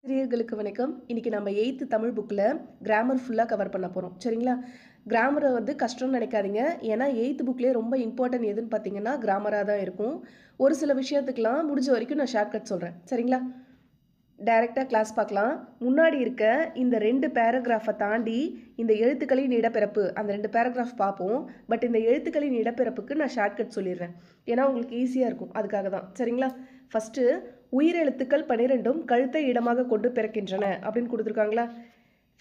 ஆசிரியர்களுக்கு வணக்கம். இன்னைக்கு நம்ம 8th தமிழ் புக்ல கிராமர் ஃபுல்லா கவர் பண்ண போறோம். சரிங்களா? கிராமர வந்து கஷ்டம்னு நினைக்காதீங்க. ஏன்னா 8th புக்லயே ரொம்ப இம்பார்ட்டன்ட் எதுன்னு பார்த்தீங்கன்னா, கிராமரா தான் இருக்கும். ஒரு சில விஷயத்துக்குலாம் முடிஞ்ச வரைக்கும் நான் ஷார்ட்கட் சொல்றேன். சரிங்களா? டைரக்ட்டா கிளாஸ் பார்க்கலாம். முன்னாடி இருக்க இந்த 2 பேராகிராஃப தாண்டி இந்த எழுத்துக்களின் இடப்பெயர்ப்பு அந்த 2 பேராகிராஃப் பார்ப்போம். பட் இந்த எழுத்துக்களின் இடப்பெயர்ப்புக்கு நான் ஷார்ட்கட் சொல்லிடுறேன். ஏன்னா உங்களுக்கு ஈஸியா இருக்கும். அதுக்காக தான். சரிங்களா? ஃபர்ஸ்ட்டு உயிரெழுத்துக்கள் 12ம் கழுத்தை இடமாக கொண்டு பிறக்கின்றன அப்படின்னு குடுத்துருக்காங்களா?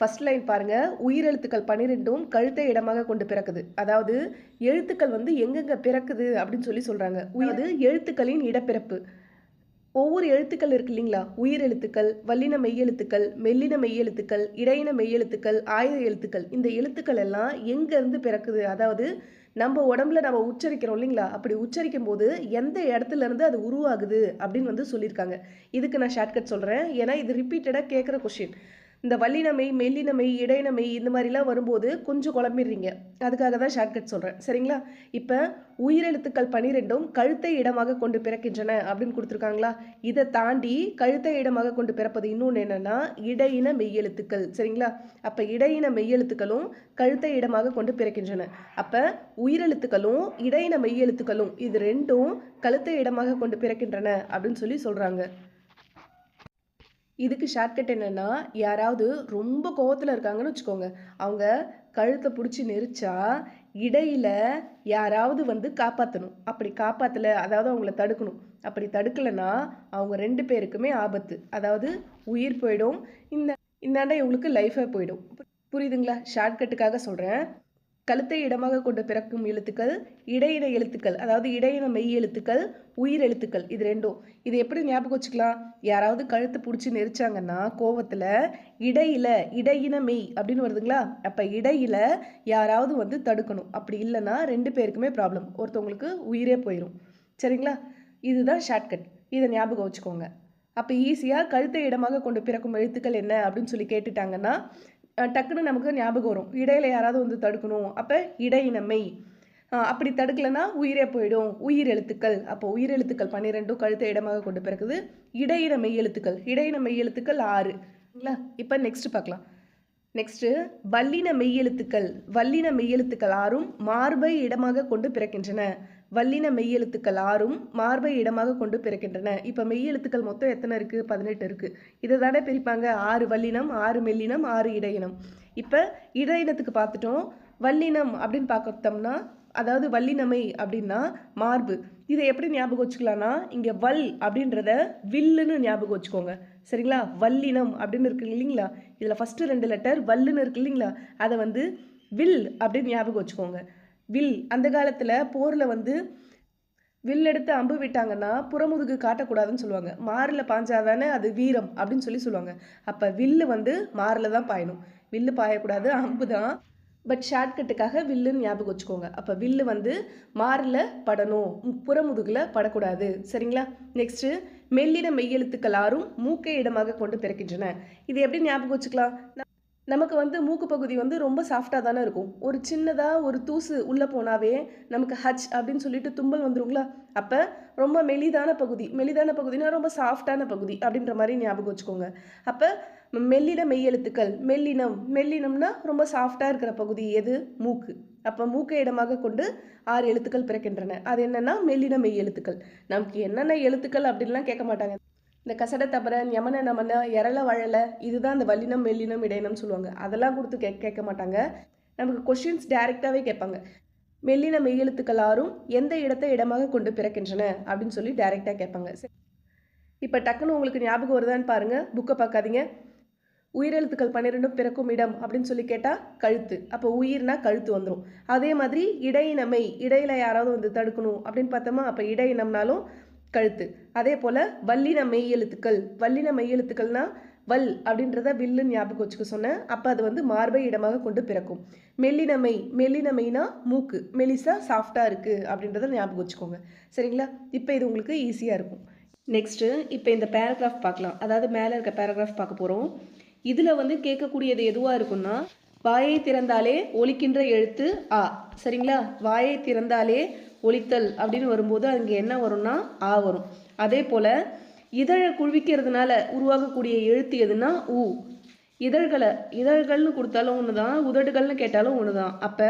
ஃபர்ஸ்ட் லைன் பாருங்க. உயிரெழுத்துக்கள் 12ம் கழுத்தை இடமாக கொண்டு பிறக்குது. அதாவது எழுத்துக்கள் வந்து எங்கெங்க பிறக்குது அப்படின்னு சொல்றாங்க. அது எழுத்துக்களின் இடப்பிறப்பு. ஒவ்வொரு எழுத்துக்கள் இருக்கு இல்லைங்களா? உயிர் எழுத்துக்கள், வல்லின மெய்யெழுத்துக்கள், மெல்லின மெய்யெழுத்துக்கள், இடையின மெய்யெழுத்துக்கள், ஆயுத எழுத்துக்கள். இந்த எழுத்துக்கள் எல்லாம் எங்க இருந்து பிறக்குது? அதாவது நம்ம உடம்புல நம்ம உச்சரிக்கிறோம் இல்லைங்களா? அப்படி உச்சரிக்கும்போது எந்த இடத்துல இருந்து அது உருவாகுது அப்படின்னு வந்து சொல்லியிருக்காங்க. இதுக்கு நான் ஷார்ட்கட் சொல்றேன். ஏன்னா இது ரிப்பீட்டடா கேட்குற கொஸ்டின். இந்த வல்லினமை, மெல்லினமை, இடையினமை இந்த மாதிரிலாம் வரும்போது கொஞ்சம் குழம்பிடுறீங்க. அதுக்காக தான் ஷார்ட்கட் சொல்றேன். சரிங்களா? இப்ப உயிரெழுத்துக்கள் 12ம் கழுத்தை இடமாக கொண்டு பிறக்கின்றன அப்படின்னு குடுத்துருக்காங்களா? இத தாண்டி கழுத்தை இடமாக கொண்டு பிறப்பது இன்னொன்னு என்னன்னா, இடையின மெய்யெழுத்துக்கள். சரிங்களா? அப்ப இடையின மெய்யெழுத்துக்களும் கழுத்தை இடமாக கொண்டு பிறக்கின்றன. அப்ப உயிரெழுத்துக்களும், இடையின மெய்யெழுத்துக்களும் இது 2ம் கழுத்தை இடமாக கொண்டு பிறக்கின்றன அப்படின்னு சொல்றாங்க. இதுக்கு ஷார்ட்கட் என்னன்னா, யாராவது ரொம்ப கோவத்துல இருக்காங்கன்னு வச்சுக்கோங்க. அவங்க கழுத்த புடிச்சு நெரிச்சா, இடையில யாராவது வந்து காப்பாத்தணும். அப்படி காப்பாத்தல, அதாவது அவங்கள தடுக்கணும். அப்படி தடுக்கலன்னா, அவங்க 2 பேருக்குமே ஆபத்து. அதாவது உயிர் போயிடும். இந்த இந்தாண்ட இவங்களுக்கு லைஃபே போயிடும். புரியுதுங்களா? ஷார்ட்கட்டுக்காக சொல்றேன். கழுத்தை இடமாக கொண்டு பிறக்கும் எழுத்துக்கள், இடையின எழுத்துக்கள், அதாவது இடையின மெய் எழுத்துக்கள், உயிர் எழுத்துக்கள் இது 2ம். இது எப்படி ஞாபகம் வச்சுக்கலாம்? யாராவது கழுத்து புடிச்சு நெரிச்சாங்கன்னா, கோவத்துல இடையில, இடையின மெய் அப்படின்னு வருதுங்களா? அப்ப இடையில யாராவது வந்து தடுக்கணும். அப்படி இல்லன்னா 2 பேருக்குமே ப்ராப்ளம். ஒருத்தவங்களுக்கு உயிரே போயிரும். சரிங்களா? இதுதான் ஷார்ட்கட். இத ஞாபகம் வச்சுக்கோங்க. அப்ப ஈஸியா கழுத்தை இடமாக கொண்டு பிறக்கும் எழுத்துக்கள் என்ன அப்படின்னு கேட்டுட்டாங்கன்னா, டக்குன்னு நமக்கு ஞாபகம் வரும். இடையில யாராவது வந்து தடுக்கணும். அப்ப இடையினமை. அப்படி தடுக்கலன்னா உயிரே போயிடும். உயிர் எழுத்துக்கள். அப்போ உயிர் எழுத்துக்கள் 12ம் கழுத்தை இடமாக கொண்டு பிறக்குது. இடையின மெய் எழுத்துக்கள். இடையின மெய் எழுத்துக்கள் 6. சரிங்களா? இப்ப நெக்ஸ்ட் பார்க்கலாம். நெக்ஸ்ட் வல்லின மெய்யெழுத்துக்கள். வல்லின மெய்யெழுத்துக்கள் 6ம் மார்பை இடமாக கொண்டு பிறக்கின்றன. வல்லின மெய்யெழுத்துக்கள் 6ம் மார்பை இடமாக கொண்டு பிறக்கின்றன. இப்ப மெய்யெழுத்துக்கள் மொத்தம் எத்தனை இருக்கு? 18 இருக்கு. இதை தானே பிரிப்பாங்க. 6 வல்லினம், 6 மெல்லினம், 6 இடையினம். இப்ப இடையினத்துக்கு பார்த்துட்டோம். வல்லினம் அப்படின்னு பார்த்தோம்னா, அதாவது வல்லினமை அப்படின்னா மார்பு. இதை எப்படி ஞாபகம் வச்சுக்கலாம்னா, இங்க வல் அப்படின்றத வில்லுன்னு ஞாபகம் வச்சுக்கோங்க. சரிங்களா? வல்லினம் அப்படின்னு இருக்கு இல்லைங்களா? இதுல ஃபர்ஸ்ட் 2 லெட்டர் வல்லுன்னு இருக்கு இல்லைங்களா? அதை வந்து வில் அப்படின்னு ஞாபகம் வச்சுக்கோங்க. வில் அந்த காலத்துல போர்ல வந்து வில் எடுத்து அம்பு விட்டாங்கன்னா புறமுதுகு காட்டக்கூடாதுன்னு சொல்லுவாங்க. மார்ல பாஞ்சாதானே அது வீரம் அப்படின்னு சொல்லுவாங்க. அப்ப வில்லு வந்து மார்ல தான் பாயணும். வில்லு பாயக்கூடாது, அம்பு தான். பட் ஷார்ட்கட்டுக்காக வில்லுன்னு ஞாபகம் வச்சுக்கோங்க. அப்ப வில்லு வந்து மார்ல படணும், புறமுதுகுல படக்கூடாது. சரிங்களா? நெக்ஸ்ட் மெல்லின மெய்யெழுத்துக்கள் 6ம் மூக்கை இடமாக கொண்டு பிறக்கின்றன. இது எப்படி ஞாபகம் வச்சுக்கலாம்? நமக்கு வந்து மூக்கு பகுதி வந்து ரொம்ப சாஃப்டா தானே இருக்கும். ஒரு சின்னதா ஒரு தூசு உள்ள போனாவே நமக்கு ஹச் அப்படின்னு தும்பல் வந்துருங்களா? அப்ப ரொம்ப மெலிதான பகுதி. மெலிதான பகுதினா ரொம்ப சாஃப்டான பகுதி அப்படின்ற மாரி ஞாபகம் வச்சுக்கோங்க. அப்ப மெல்லின மெய்யெழுத்துக்கள். மெல்லினம். மெல்லினம்னா ரொம்ப சாஃப்டா இருக்கிற பகுதி எது? மூக்கு. அப்ப மூக்கை இடமாக கொண்டு 6 எழுத்துக்கள் பிறக்கின்றன. அது என்னன்னா மெல்லின மெய்யெழுத்துக்கள். நமக்கு என்னென்ன எழுத்துக்கள் அப்படின்லாம் கேட்க மாட்டாங்க. இந்த கசட தபர, யமன நமன, எரள வழல இதுதான் இந்த வல்லினம், மெல்லினம், இடையினம் சொல்லுவாங்க. அதெல்லாம் குடுத்து கேட்க மாட்டாங்க. நமக்கு கொஸ்டின்ஸ் டைரக்ட்டாவே கேட்பாங்க. மெல்லின மெய்யெழுத்துக்கள் 6ம் எந்த இடத்தை இடமாக கொண்டு பிறக்கின்றன அப்படின்னு டைரக்ட்டா கேட்பாங்க. இப்ப டக்குன்னு உங்களுக்கு ஞாபகம் வருதான்னு பாருங்க. புக்க பார்க்காதீங்க. உயிரெழுத்துக்கள் 12ம் பிறக்கும் இடம் அப்படின்னு கேட்டா கழுத்து. அப்போ உயிர்னா கழுத்து வந்துரும். அதே மாதிரி இடையினமை. இடையில யாராவது வந்து தடுக்கணும் அப்படின்னு பார்த்தோமா? அப்ப இடையினம்னாலும் கழுத்து. அதே போல வல்லின மெய்யெழுத்துக்கள். வல்லின மெய்யெழுத்துக்கள்னா வல் அப்படின்றத வில்லுன்னு ஞாபகம் வச்சுக்க சொன்னேன். அப்ப அது வந்து மார்பை இடமாக கொண்டு பிறக்கும். மெல்லினமை. மெல்லினமைனா மூக்கு. மெலிசா சாஃப்டா இருக்கு அப்படின்றத ஞாபகம் வச்சுக்கோங்க. சரிங்களா? இப்ப இது உங்களுக்கு ஈஸியா இருக்கும். நெக்ஸ்ட் இப்ப இந்த பேராகிராஃப் பார்க்கலாம். அதாவது மேல இருக்க பேராகிராஃப் பார்க்க போறோம். இதுல வந்து கேட்கக்கூடியது எதுவா இருக்கும்னா, வாயை திறந்தாலே ஒலிக்கின்ற எழுத்து ஆ. சரிங்களா? வாயை திறந்தாலே ஒலித்தல் அப்படின்னு வரும்போது அங்கே என்ன வரும்னா ஆ வரும். அதே போல இதழை குவிக்கிறதுனால உருவாகக்கூடிய எழுத்து எதுனா ஊ. இதழ்கள்னு கொடுத்தாலும் ஒன்று தான், உதடுகள்னு கேட்டாலும் ஒன்று தான். அப்போ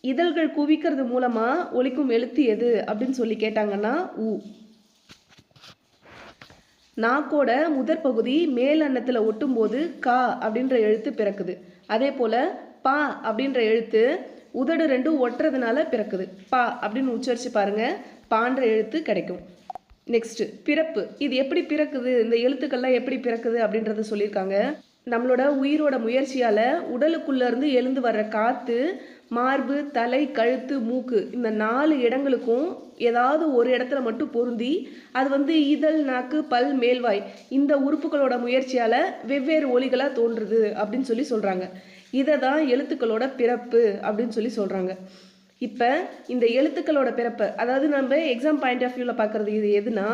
இதழ்கள் குவிக்கிறது மூலமாக ஒலிக்கும் எழுத்து எது அப்படின்னு சொல்லி கேட்டாங்கன்னா ஊ. நாக்கோட முதற் பகுதி மேல் அன்னத்தில் ஒட்டும் போது கா அப்படின்ற எழுத்து பிறக்குது. அதே போல் பா அப்படின்ற எழுத்து உதடு ரெண்டும் ஒட்டுறதுனால பிறக்குது. பா அப்படின்னு உச்சரித்து பாருங்கள், பான்ற எழுத்து கிடைக்கும். நெக்ஸ்ட்டு பிறப்பு. இது எப்படி பிறக்குது, இந்த எழுத்துக்கள்லாம் எப்படி பிறக்குது அப்படின்றத சொல்லியிருக்காங்க. நம்மளோட உயிரோட முயற்சியால் உடலுக்குள்ளேருந்து எழுந்து வர்ற காற்று மார்பு, தலை, கழுத்து, மூக்கு இந்த 4 இடங்களுக்கும் ஏதாவது ஒரு இடத்துல மட்டும் பொருந்தி அது இதழ், நாக்கு, பல், மேல்வாய் இந்த உறுப்புகளோட முயற்சியால் வெவ்வேறு ஒலிகளாக தோன்றுது அப்படின்னு சொல்லி சொல்கிறாங்க. இதை தான் எழுத்துக்களோட பிறப்பு அப்படின்னு சொல்லி சொல்கிறாங்க. இப்போ இந்த எழுத்துக்களோட பிறப்பை, அதாவது நம்ம எக்ஸாம் பாயிண்ட் ஆஃப் வியூவில் பார்க்குறது இது எதுனா,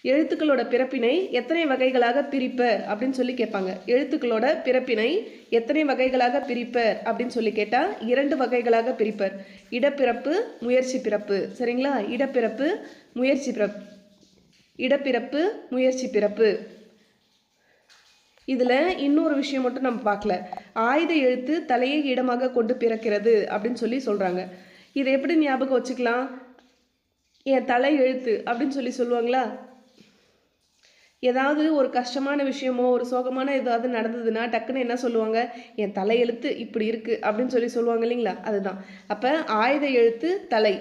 எழுத்துக்களோட பிறப்பினை எத்தனை வகைகளாக பிரிப்பர் அப்படின்னு சொல்லி கேட்பாங்க. எழுத்துக்களோட பிறப்பினை எத்தனை வகைகளாக பிரிப்பர் அப்படின்னு சொல்லி கேட்டால் 2 வகைகளாக பிரிப்பர். இடப்பிறப்பு, முயற்சி பிறப்பு. சரிங்களா? இடப்பிறப்பு, முயற்சி பிறப்பு. இடப்பிறப்பு, முயற்சி பிறப்பு. இதில் இன்னொரு விஷயம் மட்டும் நம்ம பார்க்கல. ஆயுத எழுத்து தலையை இடமாக கொண்டு பிறக்கிறது அப்படின்னு சொல்லி சொல்கிறாங்க. இதை எப்படி ஞாபகம் வச்சுக்கலாம்? என் தலை எழுத்து அப்படின்னு சொல்லி சொல்லுவாங்களா? ஏதாவது ஒரு கஷ்டமான விஷயமோ ஒரு சோகமான ஏதாவது நடந்ததுன்னா டக்குன்னு என்ன சொல்லுவாங்க? என் தலையெழுத்து இப்படி இருக்குது அப்படின்னு சொல்லி சொல்லுவாங்க இல்லைங்களா? அதுதான். அப்போ ஆயுத எழுத்து தலை.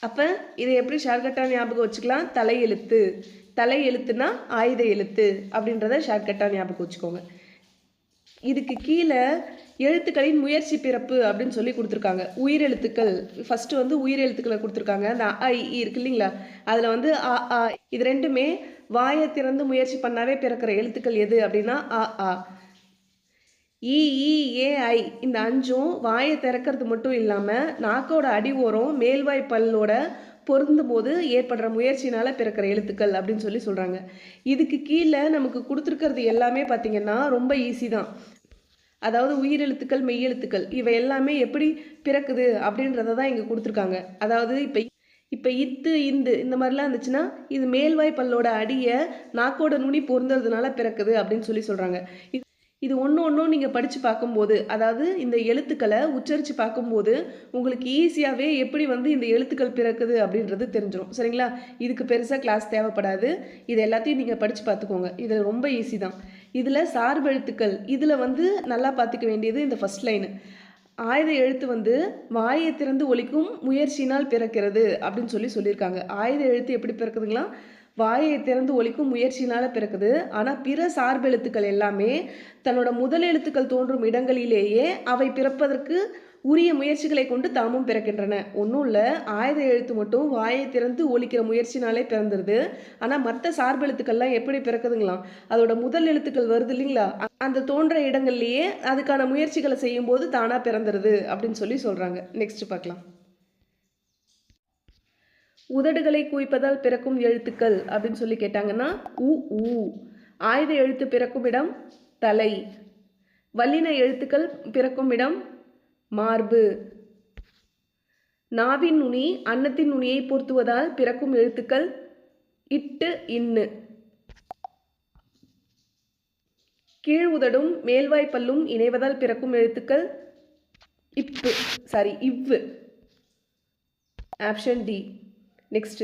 அப்போ இதை எப்படி ஷார்ட்கட்டாக ஞாபகம் வச்சுக்கலாம்? தலை எழுத்து. தலை எழுத்துனா ஆயுத எழுத்து அப்படின்றத ஷார்ட்கட்டாக ஞாபகம் வச்சுக்கோங்க. இதுக்கு கீழே எழுத்துக்களின் முயற்சி பிறப்பு அப்படின்னு சொல்லி கொடுத்துருக்காங்க. உயிரெழுத்துக்கள் ஃபஸ்ட்டு உயிரெழுத்துக்களை கொடுத்துருக்காங்க. அந்த அ இ இருக்கு இல்லைங்களா? அதில் அ ஆ இது ரெண்டுமே வாயை திறந்து முயற்சி பண்ணாவே பிறக்கிற எழுத்துக்கள் எது அப்படின்னா அ ஆ. இ ஈ ஏ ஐ இந்த 5ம் வாயை திறக்கிறது மட்டும் இல்லாமல் நாக்கோட அடி ஓரம் மேல்வாய் பல்லோட பொருந்தும் போது ஏற்படுற முயற்சினால பிறக்கிற எழுத்துக்கள் அப்படின்னு சொல்லி சொல்கிறாங்க. இதுக்கு கீழே நமக்கு கொடுத்துருக்கிறது எல்லாமே பார்த்திங்கன்னா ரொம்ப ஈஸி தான். அதாவது உயிரெழுத்துக்கள், மெய்யெழுத்துக்கள் இவை எல்லாமே எப்படி பிறக்குது அப்படின்றத தான் இங்கே கொடுத்துருக்காங்க. அதாவது இப்போ இத்து, இந்து இந்த மாதிரிலாம் இருந்துச்சுன்னா இது மேல்வாய் பல்லோட அடியை நாக்கோட நுனி பொருந்துறதுனால பிறக்குது அப்படின்னு சொல்லி சொல்கிறாங்க. இது ஒன்றும் நீங்கள் படித்து பார்க்கும்போது, அதாவது இந்த எழுத்துக்களை உச்சரித்து பார்க்கும்போது உங்களுக்கு ஈஸியாகவே எப்படி இந்த எழுத்துக்கள் பிறக்குது அப்படின்றது தெரிஞ்சிடும். சரிங்களா? இதுக்கு பெருசாக கிளாஸ் தேவைப்படாது. இது எல்லாத்தையும் நீங்கள் படித்து பார்த்துக்கோங்க. இது ரொம்ப ஈஸி தான். இதில் சார்பு எழுத்துக்கள் இதில் நல்லா பார்த்துக்க வேண்டியது இந்த ஃபஸ்ட் லைனு. ஆயுத எழுத்து வாயை திறந்து ஒலிக்கும் முயற்சியினால் பிறக்கிறது அப்படின்னு சொல்லியிருக்காங்க. ஆயுத எழுத்து எப்படி பிறக்குதுங்களா? வாயை திறந்து ஒலிக்கும் முயற்சியினால் பிறக்குது. ஆனால் பிற சார்பு எழுத்துக்கள் எல்லாமே தன்னோட முதல் எழுத்துக்கள் தோன்றும் இடங்களிலேயே அவை பிறப்பதற்கு உரிய முயற்சிகளை கொண்டு தாமும் பிறக்கின்றன. ஒன்றும் இல்லை, ஆயுத எழுத்து மட்டும் வாயை திறந்து ஒலிக்கிற முயற்சினாலே பிறந்துருது. ஆனால் மற்ற சார்பு எழுத்துக்கள்லாம் எப்படி பிறக்குதுங்களாம்? அதோட முதல் எழுத்துக்கள் வருது இல்லைங்களா? அந்த தோன்ற இடங்கள்லேயே அதுக்கான முயற்சிகளை செய்யும்போது தானாக பிறந்துருது அப்படின்னு சொல்கிறாங்க. நெக்ஸ்ட் பார்க்கலாம். உதடுகளை குவிப்பதால் பிறக்கும் எழுத்துக்கள் அப்படின்னு சொல்லி கேட்டாங்கன்னா உ ஊ. ஆயுத எழுத்து பிறக்கும் இடம் தலை. வல்லின எழுத்துக்கள் பிறக்கும் இடம் மார்பு. நாவின் நுனி அன்னத்தின் நுனியை பொருத்துவதால் பிறக்கும் எழுத்துக்கள் இட்டு, இன்னு. கீழ் உதடும் மேல்வாய் பல்லும் இணைவதால் பிறக்கும் எழுத்துக்கள் இவ்வு. Option D. நெக்ஸ்ட்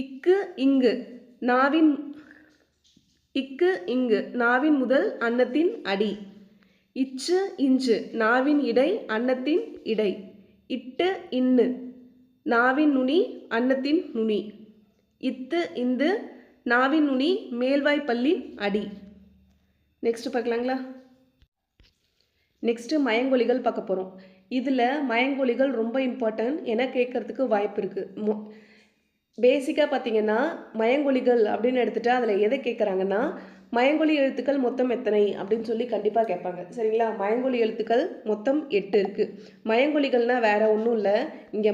இக்கு, இங்கு. நாவின் முதல் அன்னத்தின் அடி. இச்சு, இஞ்சு. நாவின் இடை அன்னத்தின் இடை. இட்டு, இன்னு. நாவின் நுனி அன்னத்தின் நுனி. இத்து, இந்து. நாவின் நுனி மேல்வாய் பல்லின் அடி. நெக்ஸ்ட் பார்க்கலாங்களா? நெக்ஸ்ட்டு மயங்கொலிகள் பார்க்க போகிறோம். இதில் மயங்கொலிகள் ரொம்ப இம்பார்ட்டன்ட் என கேட்குறதுக்கு வாய்ப்பு இருக்குது. பேசிக்காக பார்த்தீங்கன்னா மயங்கொலிகள் அப்படின்னு எடுத்துகிட்டா அதில் எதை கேட்குறாங்கன்னா மயங்கொலி எழுத்துக்கள் மொத்தம் எத்தனை அப்படின்னு சொல்லி கண்டிப்பாக கேட்பாங்க. சரிங்களா? மயங்கொலி எழுத்துக்கள் மொத்தம் 8 இருக்குது. மயங்கொலிகள்னால் வேறு ஒன்றும் இல்லை, இங்கே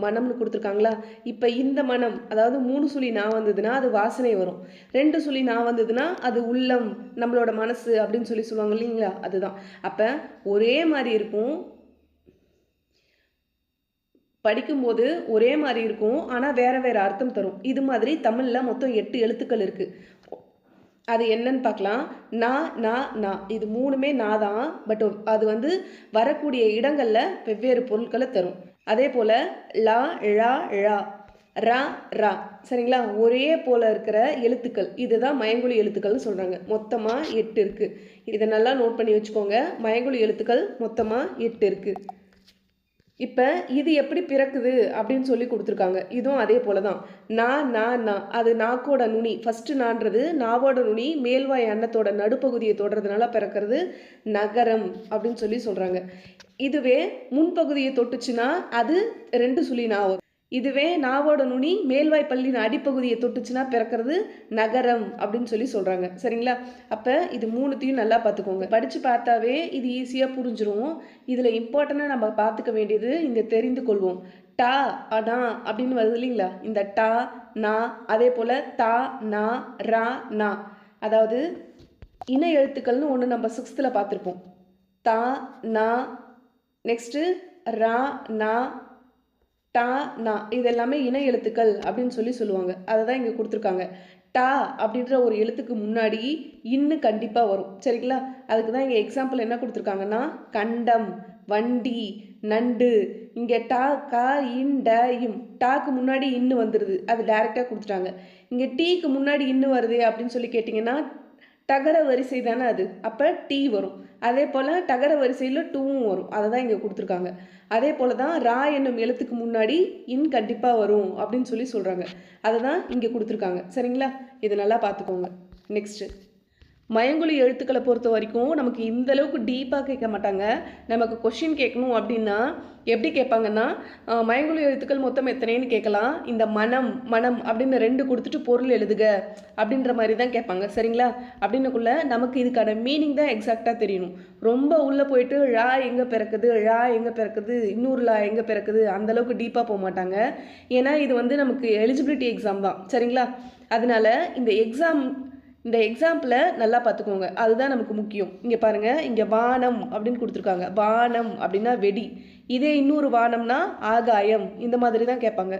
மனம்னு கொடுத்துருக்காங்களா? இப்போ இந்த மனம், அதாவது 3 சுழி நான் வந்ததுன்னா அது வாசனை வரும். 2 சுழி நான் வந்ததுன்னா அது உள்ளம், நம்மளோட மனசு அப்படின்னு சொல்லுவாங்க இல்லைங்களா? அதுதான். அப்போ ஒரே மாதிரி இருக்கும். படிக்கும்போது ஒரே மாதிரி இருக்கும், ஆனால் வேற வேற அர்த்தம் தரும். இது மாதிரி தமிழில் மொத்தம் 8 எழுத்துக்கள் இருக்கு. அது என்னன்னு பார்க்கலாம். நா நா நா இது மூணுமே நா தான். பட் அது வந்து வரக்கூடிய இடங்கள்ல வெவ்வேறு பொருட்களை தரும். அதே போல லா ழா ழா ரா ரா சரிங்களா, ஒரே போல இருக்கிற எழுத்துக்கள் இதுதான் மயங்கொலி எழுத்துக்கள்னு சொல்றாங்க. மொத்தமா 8 இருக்கு. இதை நல்லா நோட் பண்ணி வச்சுக்கோங்க. மயங்கொலி எழுத்துக்கள் மொத்தமா 8 இருக்கு. இப்போ இது எப்படி பிறக்குது அப்படின்னு சொல்லி கொடுத்துருக்காங்க. இதுவும் அதே போல தான். நா அது நாக்கோட நுனி. ஃபஸ்ட்டு நான்றது நாவோட நுனி மேல்வாய் அன்னத்தோட நடுப்பகுதியை தொடுறதுனால பிறக்கிறது நகரம் அப்படின்னு சொல்லி சொல்கிறாங்க. இதுவே முன்பகுதியை தொட்டுச்சுன்னா அது 2 சுழி நா வரும். இதுவே நாவோட நுனி மேல்வாய் பல்லின் அடிப்பகுதியை தொட்டுச்சுன்னா பிறக்கிறது நகரம் அப்படின்னு சொல்லி சொல்கிறாங்க. சரிங்களா, அப்போ இது மூணுத்தையும் நல்லா பார்த்துக்கோங்க. படித்து பார்த்தாவே இது ஈஸியாக புரிஞ்சிரும். இதில் இம்பார்ட்டண்ட்டாக நம்ம பார்த்துக்க வேண்டியது இந்த தெரிந்து கொள்வோம். டா அடா அப்படின்னு வருது இல்லைங்களா, இந்த டா நா, அதே போல் தா நா ரா நா, அதாவது இன எழுத்துக்கள்னு ஒன்று நம்ம 6th பார்த்துருப்போம். தா நா, நெக்ஸ்ட்டு ரா நா டா நா, இது எல்லாமே இன எழுத்துக்கள் அப்படின்னு சொல்லி சொல்லுவாங்க. அதை தான் இங்கே கொடுத்துருக்காங்க. டா அப்படின்ற ஒரு எழுத்துக்கு முன்னாடி இன்னு கண்டிப்பாக வரும். சரிங்களா, அதுக்கு தான் இங்கே எக்ஸாம்பிள் என்ன கொடுத்துருக்காங்கன்னா கண்டம், வண்டி, நண்டு. இங்கே டா கா இன் ட இம், டாக்கு முன்னாடி இன்னு வந்துடுது, அது டைரெக்டாக கொடுத்துட்டாங்க. இங்கே டீக்கு முன்னாடி இன்னு வருது அப்படின்னு சொல்லி கேட்டிங்கன்னா டகர வரிசை தானே அது, அப்போ டீ வரும். அதே போல் டகர வரிசையில் டூவும் வரும். அதை தான் இங்கே கொடுத்துருக்காங்க. அதே போல் தான் ரா என்னும் எழுத்துக்கு முன்னாடி இன் கண்டிப்பாக வரும் அப்படின்னு சொல்லி சொல்கிறாங்க. அதை தான் இங்கே கொடுத்துருக்காங்க. சரிங்களா, இது நல்லா பார்த்துக்கோங்க. நெக்ஸ்ட்டு மயங்கொலி எழுத்துக்களை பொறுத்த வரைக்கும் நமக்கு இந்த அளவுக்கு டீப்பாக கேட்க மாட்டாங்க. நமக்கு கொஷின் கேட்கணும் அப்படின்னா எப்படி கேட்பாங்கன்னா, மயங்கொலி எழுத்துக்கள் மொத்தம் எத்தனைன்னு கேட்கலாம். இந்த மனம் மனம் அப்படின்னு 2 கொடுத்துட்டு பொருள் எழுதுக அப்படின்ற மாதிரி தான் கேட்பாங்க. சரிங்களா, அப்படின்னுக்குள்ள நமக்கு இதுக்கான மீனிங் தான் எக்ஸாக்டாக தெரியணும். ரொம்ப உள்ளே போயிட்டு ழா எங்கே பிறக்குது, ழா எங்கே பிறக்குது, இன்னொரு லா எங்கே பிறக்குது, அந்தளவுக்கு டீப்பாக போக மாட்டாங்க. ஏன்னா இது வந்து நமக்கு எலிஜிபிலிட்டி எக்ஸாம் தான். சரிங்களா, அதனால இந்த எக்ஸாம்பிளை நல்லா பார்த்துக்கோங்க. அதுதான் நமக்கு முக்கியம். இங்கே பாருங்கள், இங்கே வானம் அப்படின்னு கொடுத்துருக்காங்க. வானம் அப்படின்னா வெடி. இதே இன்னொரு வானம்னா ஆகாயம். இந்த மாதிரி தான் கேட்பாங்க.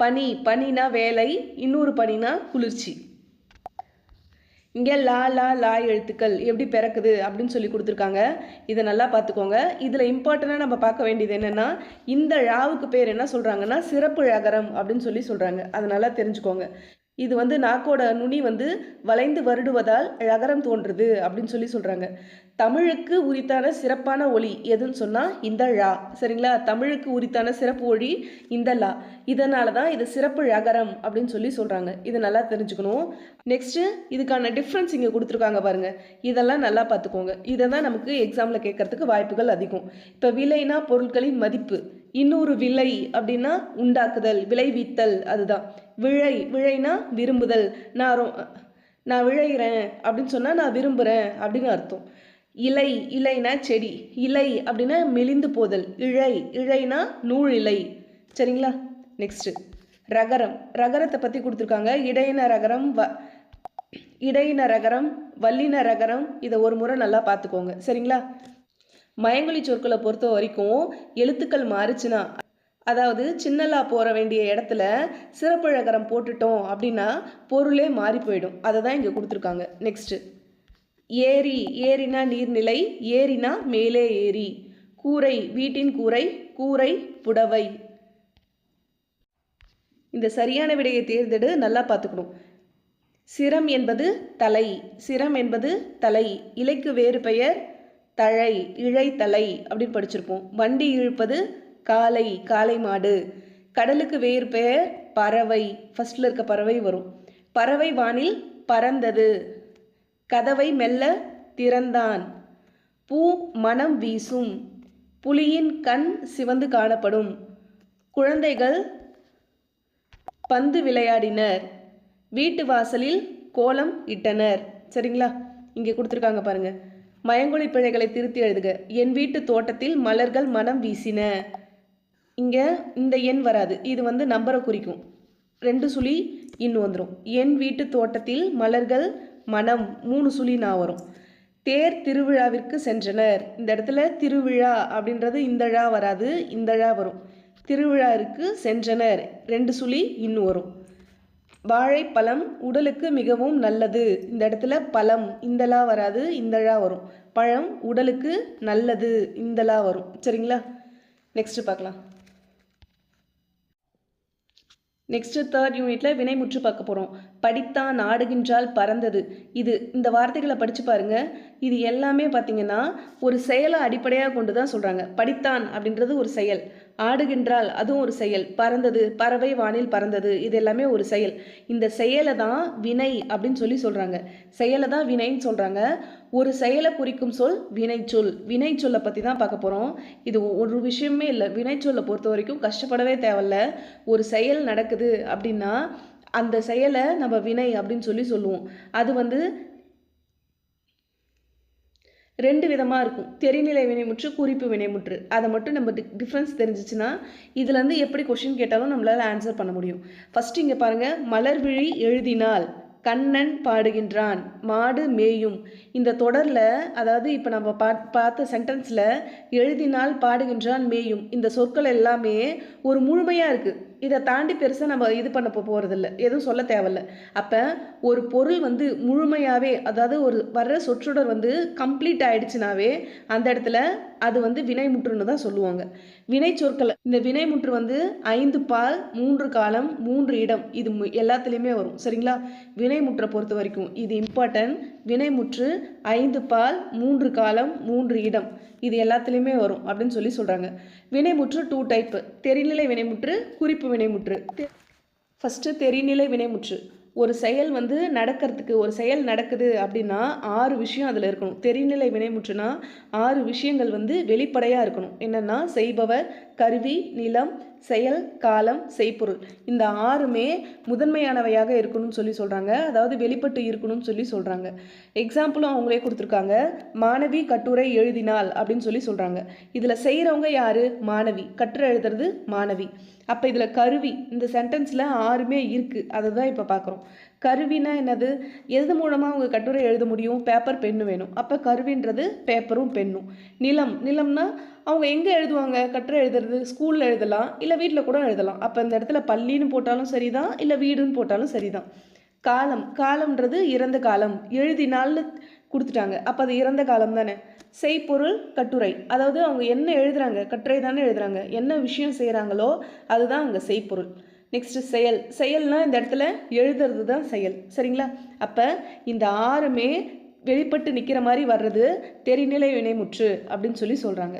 பனி, பனினா வேலை, இன்னொரு பனினா குளிர்ச்சி. இங்கே லா லா லா எழுத்துக்கள் எப்படி பிறக்குது அப்படின்னு சொல்லி கொடுத்துருக்காங்க. இதை நல்லா பார்த்துக்கோங்க. இதில் இம்பார்ட்டண்ட்டாக நம்ம பார்க்க வேண்டியது என்னென்னா, இந்த ழாவுக்கு பேர் என்ன சொல்கிறாங்கன்னா சிறப்பு ழகரம் அப்படின்னு சொல்லி சொல்கிறாங்க. அதை நல்லா தெரிஞ்சுக்கோங்க. இது வந்து நாக்கோட நுனி வந்து வளைந்து வருடுவதால் ழகரம் தோன்றுது அப்படின்னு சொல்லி சொல்கிறாங்க. தமிழுக்கு உரித்தான சிறப்பான ஒலி எதுன்னு சொன்னால் இந்த ழா. சரிங்களா, தமிழுக்கு உரித்தான சிறப்பு ஒலி இந்த லா. இதனால தான் இது சிறப்பு ழகரம் அப்படின்னு சொல்லி சொல்கிறாங்க. இதை நல்லா தெரிஞ்சுக்கணும். நெக்ஸ்ட்டு இதுக்கான டிஃப்ரென்ஸ் இங்கே கொடுத்துருக்காங்க பாருங்கள். இதெல்லாம் நல்லா பார்த்துக்கோங்க. இதை தான் நமக்கு எக்ஸாமில் கேட்கறதுக்கு வாய்ப்புகள் அதிகம். இப்போ விலைனா பொருட்களின் மதிப்பு, இன்னொரு விலை அப்படின்னா உண்டாக்குதல், விளைவித்தல். அதுதான் விழை. விழைனா விரும்புதல். நான் விழைகிறேன் அப்படின்னு சொன்னால் நான் விரும்புகிறேன் அப்படின்னு அர்த்தம். இலை, இலைனா செடி. இலை அப்படின்னா மெலிந்து போதல். இழை, இழைனா நூல் இலை. சரிங்களா, நெக்ஸ்ட்டு ரகரம். ரகரத்தை பற்றி கொடுத்துருக்காங்க. இடையின ரகரம், இடையின ரகரம், வல்லின ரகரம். இதை ஒரு முறை நல்லா பார்த்துக்கோங்க. சரிங்களா, மயங்கொலி சொற்களை பொறுத்த வரைக்கும் எழுத்துக்கள் மாறுச்சுன்னா, அதாவது சின்னலா போற வேண்டிய இடத்துல சிறப்பு ழகரம் போட்டுட்டோம் அப்படின்னா பொருளே மாறி போயிடும். அதை தான் இங்கே கொடுத்துருக்காங்க. நெக்ஸ்ட்டு ஏரி. ஏரினா நீர்நிலை, ஏரினா மேலே ஏரி. கூரை, வீட்டின் கூரை, கூரை புடவை. இந்த சரியான விடையை தேர்ந்தெடு, நல்லா பார்த்துக்கணும். சிரம் என்பது தலை. சிரம் என்பது தலை. இலைக்கு வேறு பெயர் தழை, இழைத்தலை அப்படின்னு படிச்சிருப்போம். வண்டி இழுப்பது காளை, காளை மாடு. கடலுக்கு வேறு பெயர் பறவை. ஃபர்ஸ்ட்ல இருக்க பறவை வரும். பறவை வானில் பறந்தது. கதவை மெல்ல திறந்தான். பூ மனம் வீசும். புலியின் கண் சிவந்து காணப்படும். குழந்தைகள் பந்து விளையாடினர். வீட்டு வாசலில் கோலம் இட்டனர். சரிங்களா, இங்கே கொடுத்துருக்காங்க பாருங்க. மயங்கொலி பிழைகளை திருத்தி எழுதுக. என் வீட்டு தோட்டத்தில் மலர்கள் மனம் வீசின. இங்கே இந்த எண் வராது, இது வந்து நம்பரை குறிக்கும். 2 சுழி இன்னும் வந்துடும். என் வீட்டு தோட்டத்தில் மலர்கள் மனம் 3 சுழி நான் வரும். தேர் திருவிழாவிற்கு சென்றனர். இந்த இடத்துல திருவிழா அப்படின்றது இந்த ழா வராது, இந்த ழா வரும். திருவிழாவிற்கு சென்றனர் 2 சுழி இன்னும் வரும். வாழைப்பழம் உடலுக்கு மிகவும் நல்லது. இந்த இடத்துல பழம் இந்தலா வராது, இந்தழா வரும். பழம் உடலுக்கு நல்லது இந்தலா வரும். சரிங்களா? நெக்ஸ்ட் பார்க்கலாம். நெக்ஸ்ட் 3rd யூனிட்ல வினைமுற்று பார்க்க போகிறோம். படித்தான், ஆடுகின்றால், பறந்தது. இந்த வார்த்தைகளை படித்து பாருங்க. இது எல்லாமே பார்த்தீங்கன்னா ஒரு செயலை அடிப்படையாக கொண்டு தான் சொல்கிறாங்க. படித்தான் அப்படின்றது ஒரு செயல், ஆடுகின்றால் அதுவும் ஒரு செயல், பறந்தது பறவை வானில் பறந்தது, இது எல்லாமே ஒரு செயல். இந்த செயலை தான் வினை அப்படின்னு சொல்கிறாங்க. செயலை தான் வினைன்னு சொல்கிறாங்க. ஒரு செயலை குறிக்கும் சொல் வினைச்சொல். வினைச்சொல்லை பற்றி தான் பார்க்க போகிறோம். இது ஒரு விஷயமே இல்லை. வினைச்சொல்லை பொறுத்த வரைக்கும் கஷ்டப்படவே தேவையில்ல. ஒரு செயல் நடக்குது அப்படின்னா அந்த செயலை நம்ம வினை அப்படின்னு சொல்லுவோம். அது வந்து 2 விதமாக இருக்கும். தெரிநிலை வினைமுற்று, குறிப்பு வினைமுற்று. அதை மட்டும் நம்ம டிஃப்ரென்ஸ் தெரிஞ்சிச்சுன்னா இதுலேருந்து எப்படி கொஷின் கேட்டாலும் நம்மளால் ஆன்சர் பண்ண முடியும். ஃபஸ்ட்டு இங்கே பாருங்கள். மலர்விழி எழுதினால், கண்ணன் பாடுகின்றான், மாடு மேயும். இந்த தொடரில் அதாவது இப்போ நம்ம பார்த்த சென்டென்ஸில் எழுதினால், பாடுகின்றான், மேயும் இந்த சொற்கள் எல்லாமே ஒரு முழுமையாக இருக்குது. இதை தாண்டி பெருசாக நம்ம இது பண்ண போகிறதில்ல, எதுவும் சொல்ல தேவையில்ல. அப்போ ஒரு பொருள் வந்து முழுமையாகவே, அதாவது ஒரு வர்ற சொற்றொடர் வந்து கம்ப்ளீட் ஆகிடுச்சுனாவே அந்த இடத்துல அது வந்து வினைமுற்றுன்னு தான் சொல்லுவாங்க. வினை சொற்கள் இந்த வினைமுற்று வந்து 5 பால் 3 காலம் 3 இடம் இது எல்லாத்துலேயுமே வரும். சரிங்களா? வினைமுற்றை பொறுத்த வரைக்கும் இது இம்பார்ட்டன்ட். வினைமுற்று 5 பால் 3 காலம் 3 இடம் இது எல்லாத்துலேயுமே வரும் அப்படின்னு சொல்கிறாங்க. வினைமுற்று 2 டைப்பு. தெரிநிலை வினைமுற்று, குறிப்பு வினைமுற்று. ஃபஸ்ட்டு தெரிநிலை வினைமுற்று. ஒரு செயல் வந்து நடக்கிறதுக்கு, ஒரு செயல் நடக்குது அப்படின்னா 6 விஷயம் அதில் இருக்கணும். தெரிநிலை வினைமுற்றுனா 6 விஷயங்கள் வந்து வெளிப்படையாக இருக்கணும். என்னென்னா செய்பவர், கருவி, நிலம், செயல், காலம், செய்பொருள். இந்த 6மே முதன்மையானவையாக இருக்கணும்னு சொல்கிறாங்க. அதாவது வெளிப்பட்டு இருக்கணும்னு சொல்கிறாங்க. எக்ஸாம்பிளும் அவங்களே கொடுத்துருக்காங்க. மாணவி கட்டுரை எழுதினாள் அப்படின்னு சொல்கிறாங்க. இதில் செய்கிறவங்க யார்? மாணவி. கட்டுரை எழுதுறது மாணவி. அப்போ இதில் கருவி, இந்த சென்டென்ஸில் 6மே இருக்குது. அதை தான் இப்போ பார்க்குறோம். கருவினா என்னது? எது மூலமாக அவங்க கட்டுரை எழுத முடியும்? பேப்பர், பென்னு வேணும். அப்போ கருவின்றது பேப்பரும் பென்னும். நிலம், நிலம்னா அவங்க எங்கே எழுதுவாங்க? கட்டுரை எழுதுறது ஸ்கூலில் எழுதலாம், இல்லை வீட்டில் கூட எழுதலாம். அப்போ இந்த இடத்துல பள்ளின்னு போட்டாலும் சரிதான், இல்லை வீடுன்னு போட்டாலும் சரிதான். காலம், காலம்ன்றது இறந்த காலம். எழுதினால்னு கொடுத்துட்டாங்க, அப்போ அது இறந்த காலம் தானே. செய்பொருள் கட்டுரை, அதாவது அவங்க என்ன எழுதுறாங்க? கட்டுரை தானே எழுதுறாங்க. என்ன விஷயம் செய்கிறாங்களோ அதுதான் அங்கே செய்பொருள். நெக்ஸ்ட் செயல். செயல்னா இந்த இடத்துல எழுதுறது தான் செயல். சரிங்களா? அப்போ இந்த 6மே வெளிப்பட்டு நிற்கிற மாதிரி வர்றது தெரிநிலை வினைமுற்று அப்படின்னு சொல்கிறாங்க.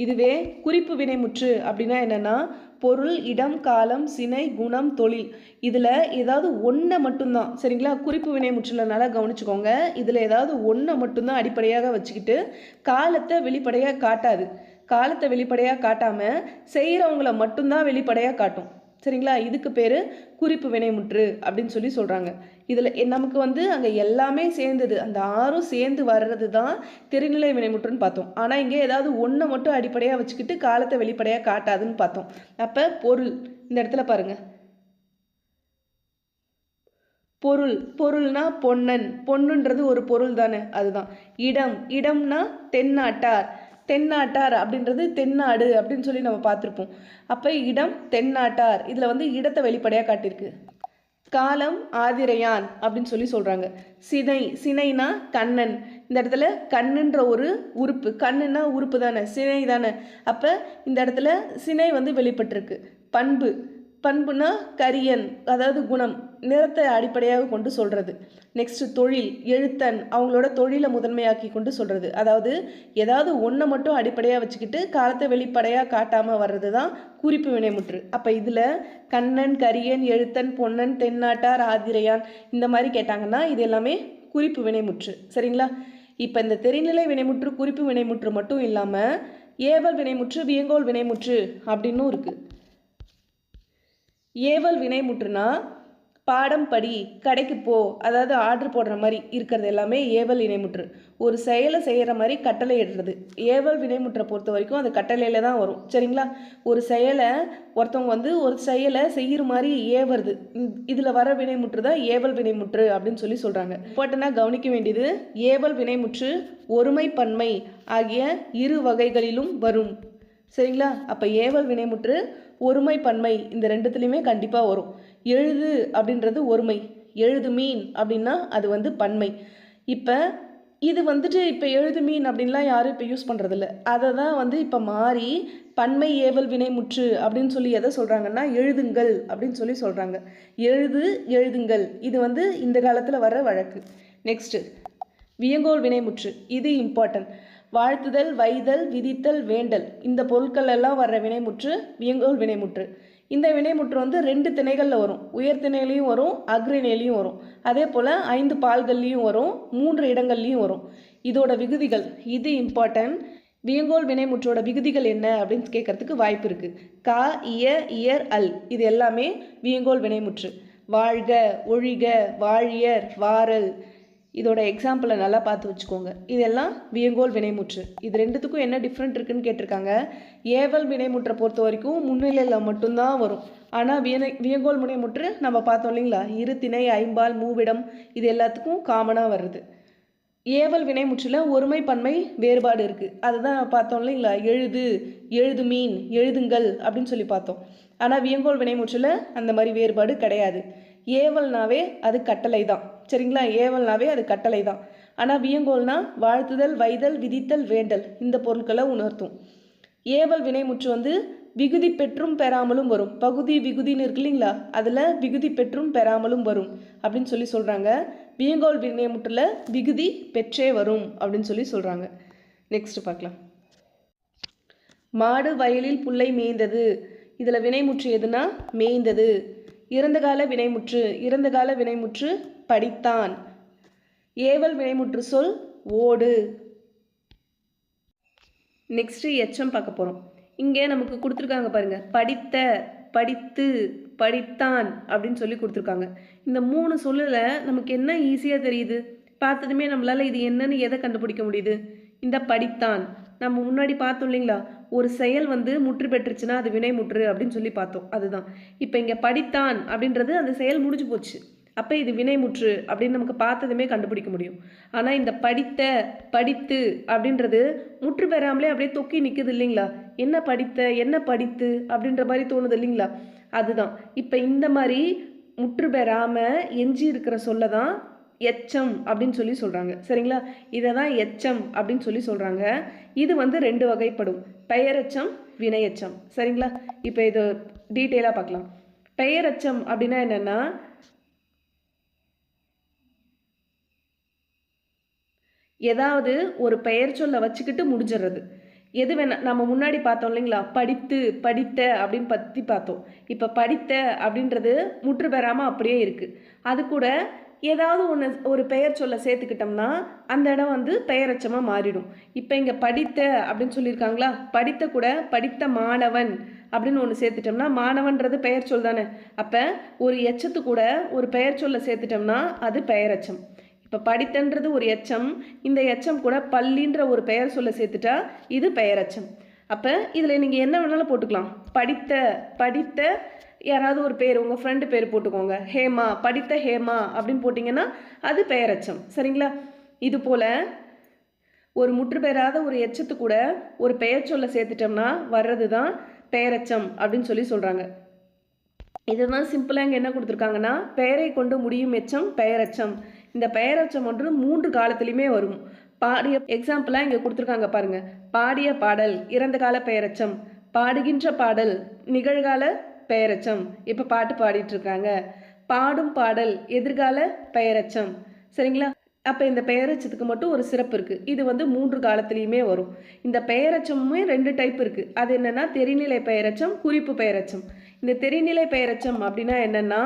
இதுவே குறிப்பு வினைமுற்று அப்படின்னா என்னென்னா பொருள், இடம், காலம், சினை, குணம், தொழில் இதில் ஏதாவது ஒன்றை மட்டும்தான். சரிங்களா? குறிப்பு வினைமுற்றுல நல்லா கவனிச்சுக்கோங்க. இதில் ஏதாவது ஒன்றை மட்டும்தான் அடிப்படையாக வச்சுக்கிட்டு காலத்தை வெளிப்படையாக காட்டாது. காலத்தை வெளிப்படையாக காட்டாமல் செய்கிறவங்கள மட்டும்தான் வெளிப்படையாக காட்டும். சரிங்களா? இதுக்கு பேர் குறிப்பு வினைமுற்று அப்படின்னு சொல்கிறாங்க. இதில் நமக்கு வந்து அங்கே எல்லாமே சேர்ந்தது, அந்த 6ம் சேர்ந்து வர்றது தான் தெரிநிலை வினைமுற்றுன்னு பார்த்தோம். ஆனால் இங்கே ஏதாவது ஒன்றை மட்டும் அடிப்படையாக வச்சுக்கிட்டு காலத்தை வெளிப்படையாக காட்டாதுன்னு பார்த்தோம். அப்போ பொருள், இந்த இடத்துல பாருங்கள். பொருள், பொருள்னா பொன்னன். பொன்னுன்றது ஒரு பொருள் தானே, அதுதான். இடம், இடம்னா தென்னாட்டார். தென்னாட்டார் அப்படின்றது தென்னாடு அப்படின்னு நம்ம பார்த்துருப்போம். அப்போ இடம் தென்னாட்டார், இதில் வந்து இடத்தை வெளிப்படையாக காட்டியிருக்கு. காலம் ஆதிரையான் அப்படின்னு சொல்கிறாங்க. சினை, சினைனா கண்ணன். இந்த இடத்துல கண்ணுன்ற ஒரு உறுப்பு, கண்ணுன்னா உறுப்பு தானே, சினை தானே. அப்போ இந்த இடத்துல சினை வந்து வெளிப்பட்டிருக்கு. பண்பு, பண்புனா கரியன், அதாவது குணம், நிறத்தை அடிப்படையாக கொண்டு சொல்கிறது. நெக்ஸ்ட் தொழில், எழுத்தன், அவங்களோட தொழிலை முதன்மையாக்கி கொண்டு சொல்கிறது. அதாவது ஏதாவது ஒன்றை மட்டும் அடிப்படையாக வச்சுக்கிட்டு காலத்தை வெளிப்படையாக காட்டாமல் வர்றது தான் குறிப்பு வினைமுற்று. அப்போ இதில் கண்ணன், கரியன், எழுத்தன், பொன்னன், தென்னாட்டார், ஆதிரையான் இந்த மாதிரி கேட்டாங்கன்னா இது எல்லாமே குறிப்பு வினைமுற்று. சரிங்களா? இப்போ இந்த தெரிநிலை வினைமுற்று, குறிப்பு வினைமுற்று மட்டும் இல்லாமல் ஏவல் வினைமுற்று, வியங்கோல் வினைமுற்று அப்படின்னும் இருக்குது. ஏவல் வினைமுற்றுனா பாடம் படி, கடைக்கு போ, அதாவது ஆர்டர் போடுற மாதிரி இருக்கிறது எல்லாமே ஏவல் வினைமுற்று. ஒரு செயலை செய்கிற மாதிரி கட்டளை இடுறது. ஏவல் வினைமுற்றை பொறுத்த வரைக்கும் அது கட்டளையில் தான் வரும். சரிங்களா? ஒரு செயலை ஒருத்தவங்க வந்து ஒரு செயலை செய்கிற மாதிரி ஏவுறது, இதில் வர வினைமுற்று தான் ஏவல் வினைமுற்று அப்படின்னு சொல்கிறாங்க. இம்பார்ட்டண்டாக கவனிக்க வேண்டியது, ஏவல் வினைமுற்று ஒருமை பன்மை ஆகிய 2 வகைகளிலும் வரும். சரிங்களா? அப்போ ஏவல் வினைமுற்று ஒருமை பன்மை இந்த ரெண்டுத்துலேயுமே கண்டிப்பாக வரும். எழுது அப்படின்றது ஒருமை, எழுது மீன் அப்படின்னா அது வந்து பன்மை. இப்போ இது வந்துட்டு இப்போ எழுது மீன் அப்படின்லாம் யாரும் இப்போ யூஸ் பண்ணுறதில்ல. அதை தான் வந்து இப்போ மாறி பன்மை ஏவல் வினைமுற்று அப்படின்னு சொல்லி எதை சொல்கிறாங்கன்னா எழுதுங்கள் அப்படின்னு சொல்லி சொல்கிறாங்க. எழுதுங்கள் இது வந்து இந்த காலத்தில் வர வழக்கு. நெக்ஸ்ட்டு வியங்கோல் வினைமுற்று, இது இம்பார்ட்டன்ட். வாழ்த்துதல், வைதல், விதித்தல், வேண்டல் இந்த பொருட்கள் எல்லாம் வர்ற வினைமுற்று வியங்கோல் வினைமுற்று. இந்த வினைமுற்று வந்து 2 திணைகளில் வரும். உயர்திணையிலையும் வரும், அக்ரிணையிலையும் வரும். அதே போல் 5 பால்கள்லையும் வரும், 3 இடங்கள்லையும் வரும். இதோட விகுதிகள், இது இம்பார்ட்டன்ட். வியங்கோல் வினைமுற்றோட விகுதிகள் என்ன அப்படின்னு கேட்கறதுக்கு வாய்ப்பு இருக்குது. கா, இய, இயர், அல் இது எல்லாமே வியங்கோல் வினைமுற்று. வாழ்க, ஒழிக, வாழியர், வாரல் இதோட எக்ஸாம்பிளை நல்லா பார்த்து வச்சுக்கோங்க. இதெல்லாம் வியங்கோல் வினைமுற்று. இது ரெண்டுத்துக்கும் என்ன டிஃப்ரெண்ட் இருக்குன்னு கேட்டிருக்காங்க. ஏவல் வினைமுற்றை பொறுத்த வரைக்கும் முன்னிலையில் மட்டும்தான் வரும். ஆனால் வியங்கோல் வினைமுற்று நம்ம பார்த்தோம் இல்லைங்களா, இரு திணை, ஐம்பால், மூவிடம் இது எல்லாத்துக்கும் காமனாக வருது. ஏவல் வினைமுற்றில் ஒருமை பன்மை வேறுபாடு இருக்குது. அதுதான் பார்த்தோம் இல்லைங்களா, எழுது மீன், எழுதுங்கள் அப்படின்னு சொல்லி பார்த்தோம். ஆனால் வியங்கோல் வினைமுற்றில் அந்த மாதிரி வேறுபாடு கிடையாது. ஏவல்னாவே அது கட்டளை தான், சரிங்களா? ஏவல்னாவே அது கட்டளை தான். ஆனால் வியங்கோல்னா வாழ்த்துதல், வைதல், விதித்தல், வேண்டல் இந்த பொருட்களை உணர்த்தும். ஏவல் வினைமுற்று வந்து விகுதி பெற்றும் பெறாமலும் வரும். பகுதி விகுதின்னு இருக்கு இல்லைங்களா, அதில் விகுதி பெற்றும் பெறாமலும் வரும் அப்படின்னு சொல்லி சொல்கிறாங்க. வியங்கோல் வினைமுற்றில் விகுதி பெற்றே வரும் அப்படின்னு சொல்லி சொல்கிறாங்க. நெக்ஸ்ட் பார்க்கலாம். மாடு வயலில் புல்லை மேய்ந்தது. இதில் வினைமுற்று எதுனா மேய்ந்தது. இறந்த கால வினைமுற்று படித்தான். ஏவல் வினைமுற்று சொல் ஓடு. நெக்ஸ்ட் எச்சம் பார்க்க போகிறோம். இங்கே நமக்கு கொடுத்துருக்காங்க பாருங்க, படித்த, படித்து, படித்தான் அப்படின்னு சொல்லி கொடுத்துருக்காங்க. இந்த 3 சொல்லில் நமக்கு என்ன ஈஸியாக தெரியுது, பார்த்ததுமே நம்மளால் இது என்னன்னு எதை கண்டுபிடிக்க முடியுது? இந்த படித்தான். நம்ம முன்னாடி பார்த்தோம் இல்லைங்களா, ஒரு செயல் வந்து முற்று பெற்றுச்சுன்னா அது வினைமுற்று அப்படின்னு சொல்லி பார்த்தோம். அதுதான் இப்போ இங்கே படித்தான் அப்படின்றது அந்த செயல் முடிஞ்சு போச்சு. அப்போ இது வினைமுற்று அப்படின்னு நமக்கு பார்த்ததுமே கண்டுபிடிக்க முடியும். ஆனால் இந்த படித்த, படித்து அப்படின்றது முற்று பெறாமலே அப்படியே தொக்கி நிற்குது இல்லைங்களா, என்ன படித்த, என்ன படித்து அப்படின்ற மாதிரி தோணுது இல்லைங்களா, அதுதான். இப்போ இந்த மாதிரி முற்று பெறாமல் எஞ்சி இருக்கிற சொல்ல தான் எச்சம் அப்படின்னு சொல்லி சொல்கிறாங்க, சரிங்களா? இதை தான் எச்சம் அப்படின்னு சொல்லி சொல்கிறாங்க. இது வந்து 2 வகைப்படும், பெயரெச்சம், வினையச்சம், சரிங்களா? இப்போ இது டீட்டெயிலாக பார்க்கலாம். பெயரெச்சம் அப்படின்னா என்னென்னா, ஏதாவது ஒரு பெயர் சொல்ல வச்சுக்கிட்டு முடிஞ்சிடுறது. எது வேணா நம்ம முன்னாடி பார்த்தோம் இல்லைங்களா, படித்து, படித்த அப்படின்னு பற்றி பார்த்தோம். இப்போ படித்த அப்படின்றது முற்று பெறாமல் அப்படியே இருக்குது. அது கூட ஏதாவது ஒரு பெயர் சொல்ல சேர்த்துக்கிட்டோம்னா அந்த இடம் வந்து பெயரெச்சமாக மாறிடும். இப்போ இங்கே படித்த அப்படின்னு சொல்லியிருக்காங்களா, படித்த கூட படித்த மாணவன் அப்படின்னு ஒன்று சேர்த்துட்டோம்னா, மாணவன்றது பெயர் சொல் தானே. அப்போ ஒரு எச்சத்து கூட ஒரு பெயர் சொல்ல சேர்த்துட்டோம்னா அது பெயரெச்சம். இப்போ படித்தன்றது ஒரு எச்சம், இந்த எச்சம் கூட பள்ளின்ற ஒரு பெயர் சொல்ல சேர்த்துட்டா இது பெயரெச்சம். அப்போ இதில் நீங்கள் என்ன வேணாலும் போட்டுக்கலாம். படித்த யாராவது ஒரு பேர், உங்கள் ஃப்ரெண்டு பேர் போட்டுக்கோங்க, ஹேமா, படித்த ஹேமா அப்படின்னு போட்டிங்கன்னா அது பெயரெச்சம், சரிங்களா? இது போல் ஒரு முற்று பெறாத ஒரு எச்சத்து கூட ஒரு பெயர் சொல்ல சேர்த்துட்டோம்னா வர்றது தான் பெயரெச்சம் அப்படின்னு சொல்லி சொல்கிறாங்க. இதுதான் சிம்பிளாக இங்கே என்ன கொடுத்துருக்காங்கன்னா, பெயரை கொண்டு முடியும் எச்சம் பெயரெச்சம். இந்த பெயரெச்சம் ஒன்று 3 காலத்துலையுமே வரும். பாடிய எக்ஸாம்பிளாக இங்கே கொடுத்துருக்காங்க பாருங்கள். பாடிய பாடல் இறந்த கால பெயரெச்சம், பாடுகின்ற பாடல் நிகழ்கால பெயரெச்சம், இப்போ பாட்டு பாடிட்டு இருக்காங்க. பாடும் பாடல் எதிர்கால பெயரெச்சம், சரிங்களா? அப்போ இந்த பெயரெச்சத்துக்கு மட்டும் ஒரு சிறப்பு இருக்குது. இது வந்து 3 காலத்துலேயுமே வரும். இந்த பெயரெச்சமுமே 2 டைப் இருக்குது. அது என்னென்னா தெரிநிலை பெயரெச்சம், குறிப்பு பெயரெச்சம். இந்த தெரிநிலை பெயரெச்சம் அப்படின்னா என்னென்னா,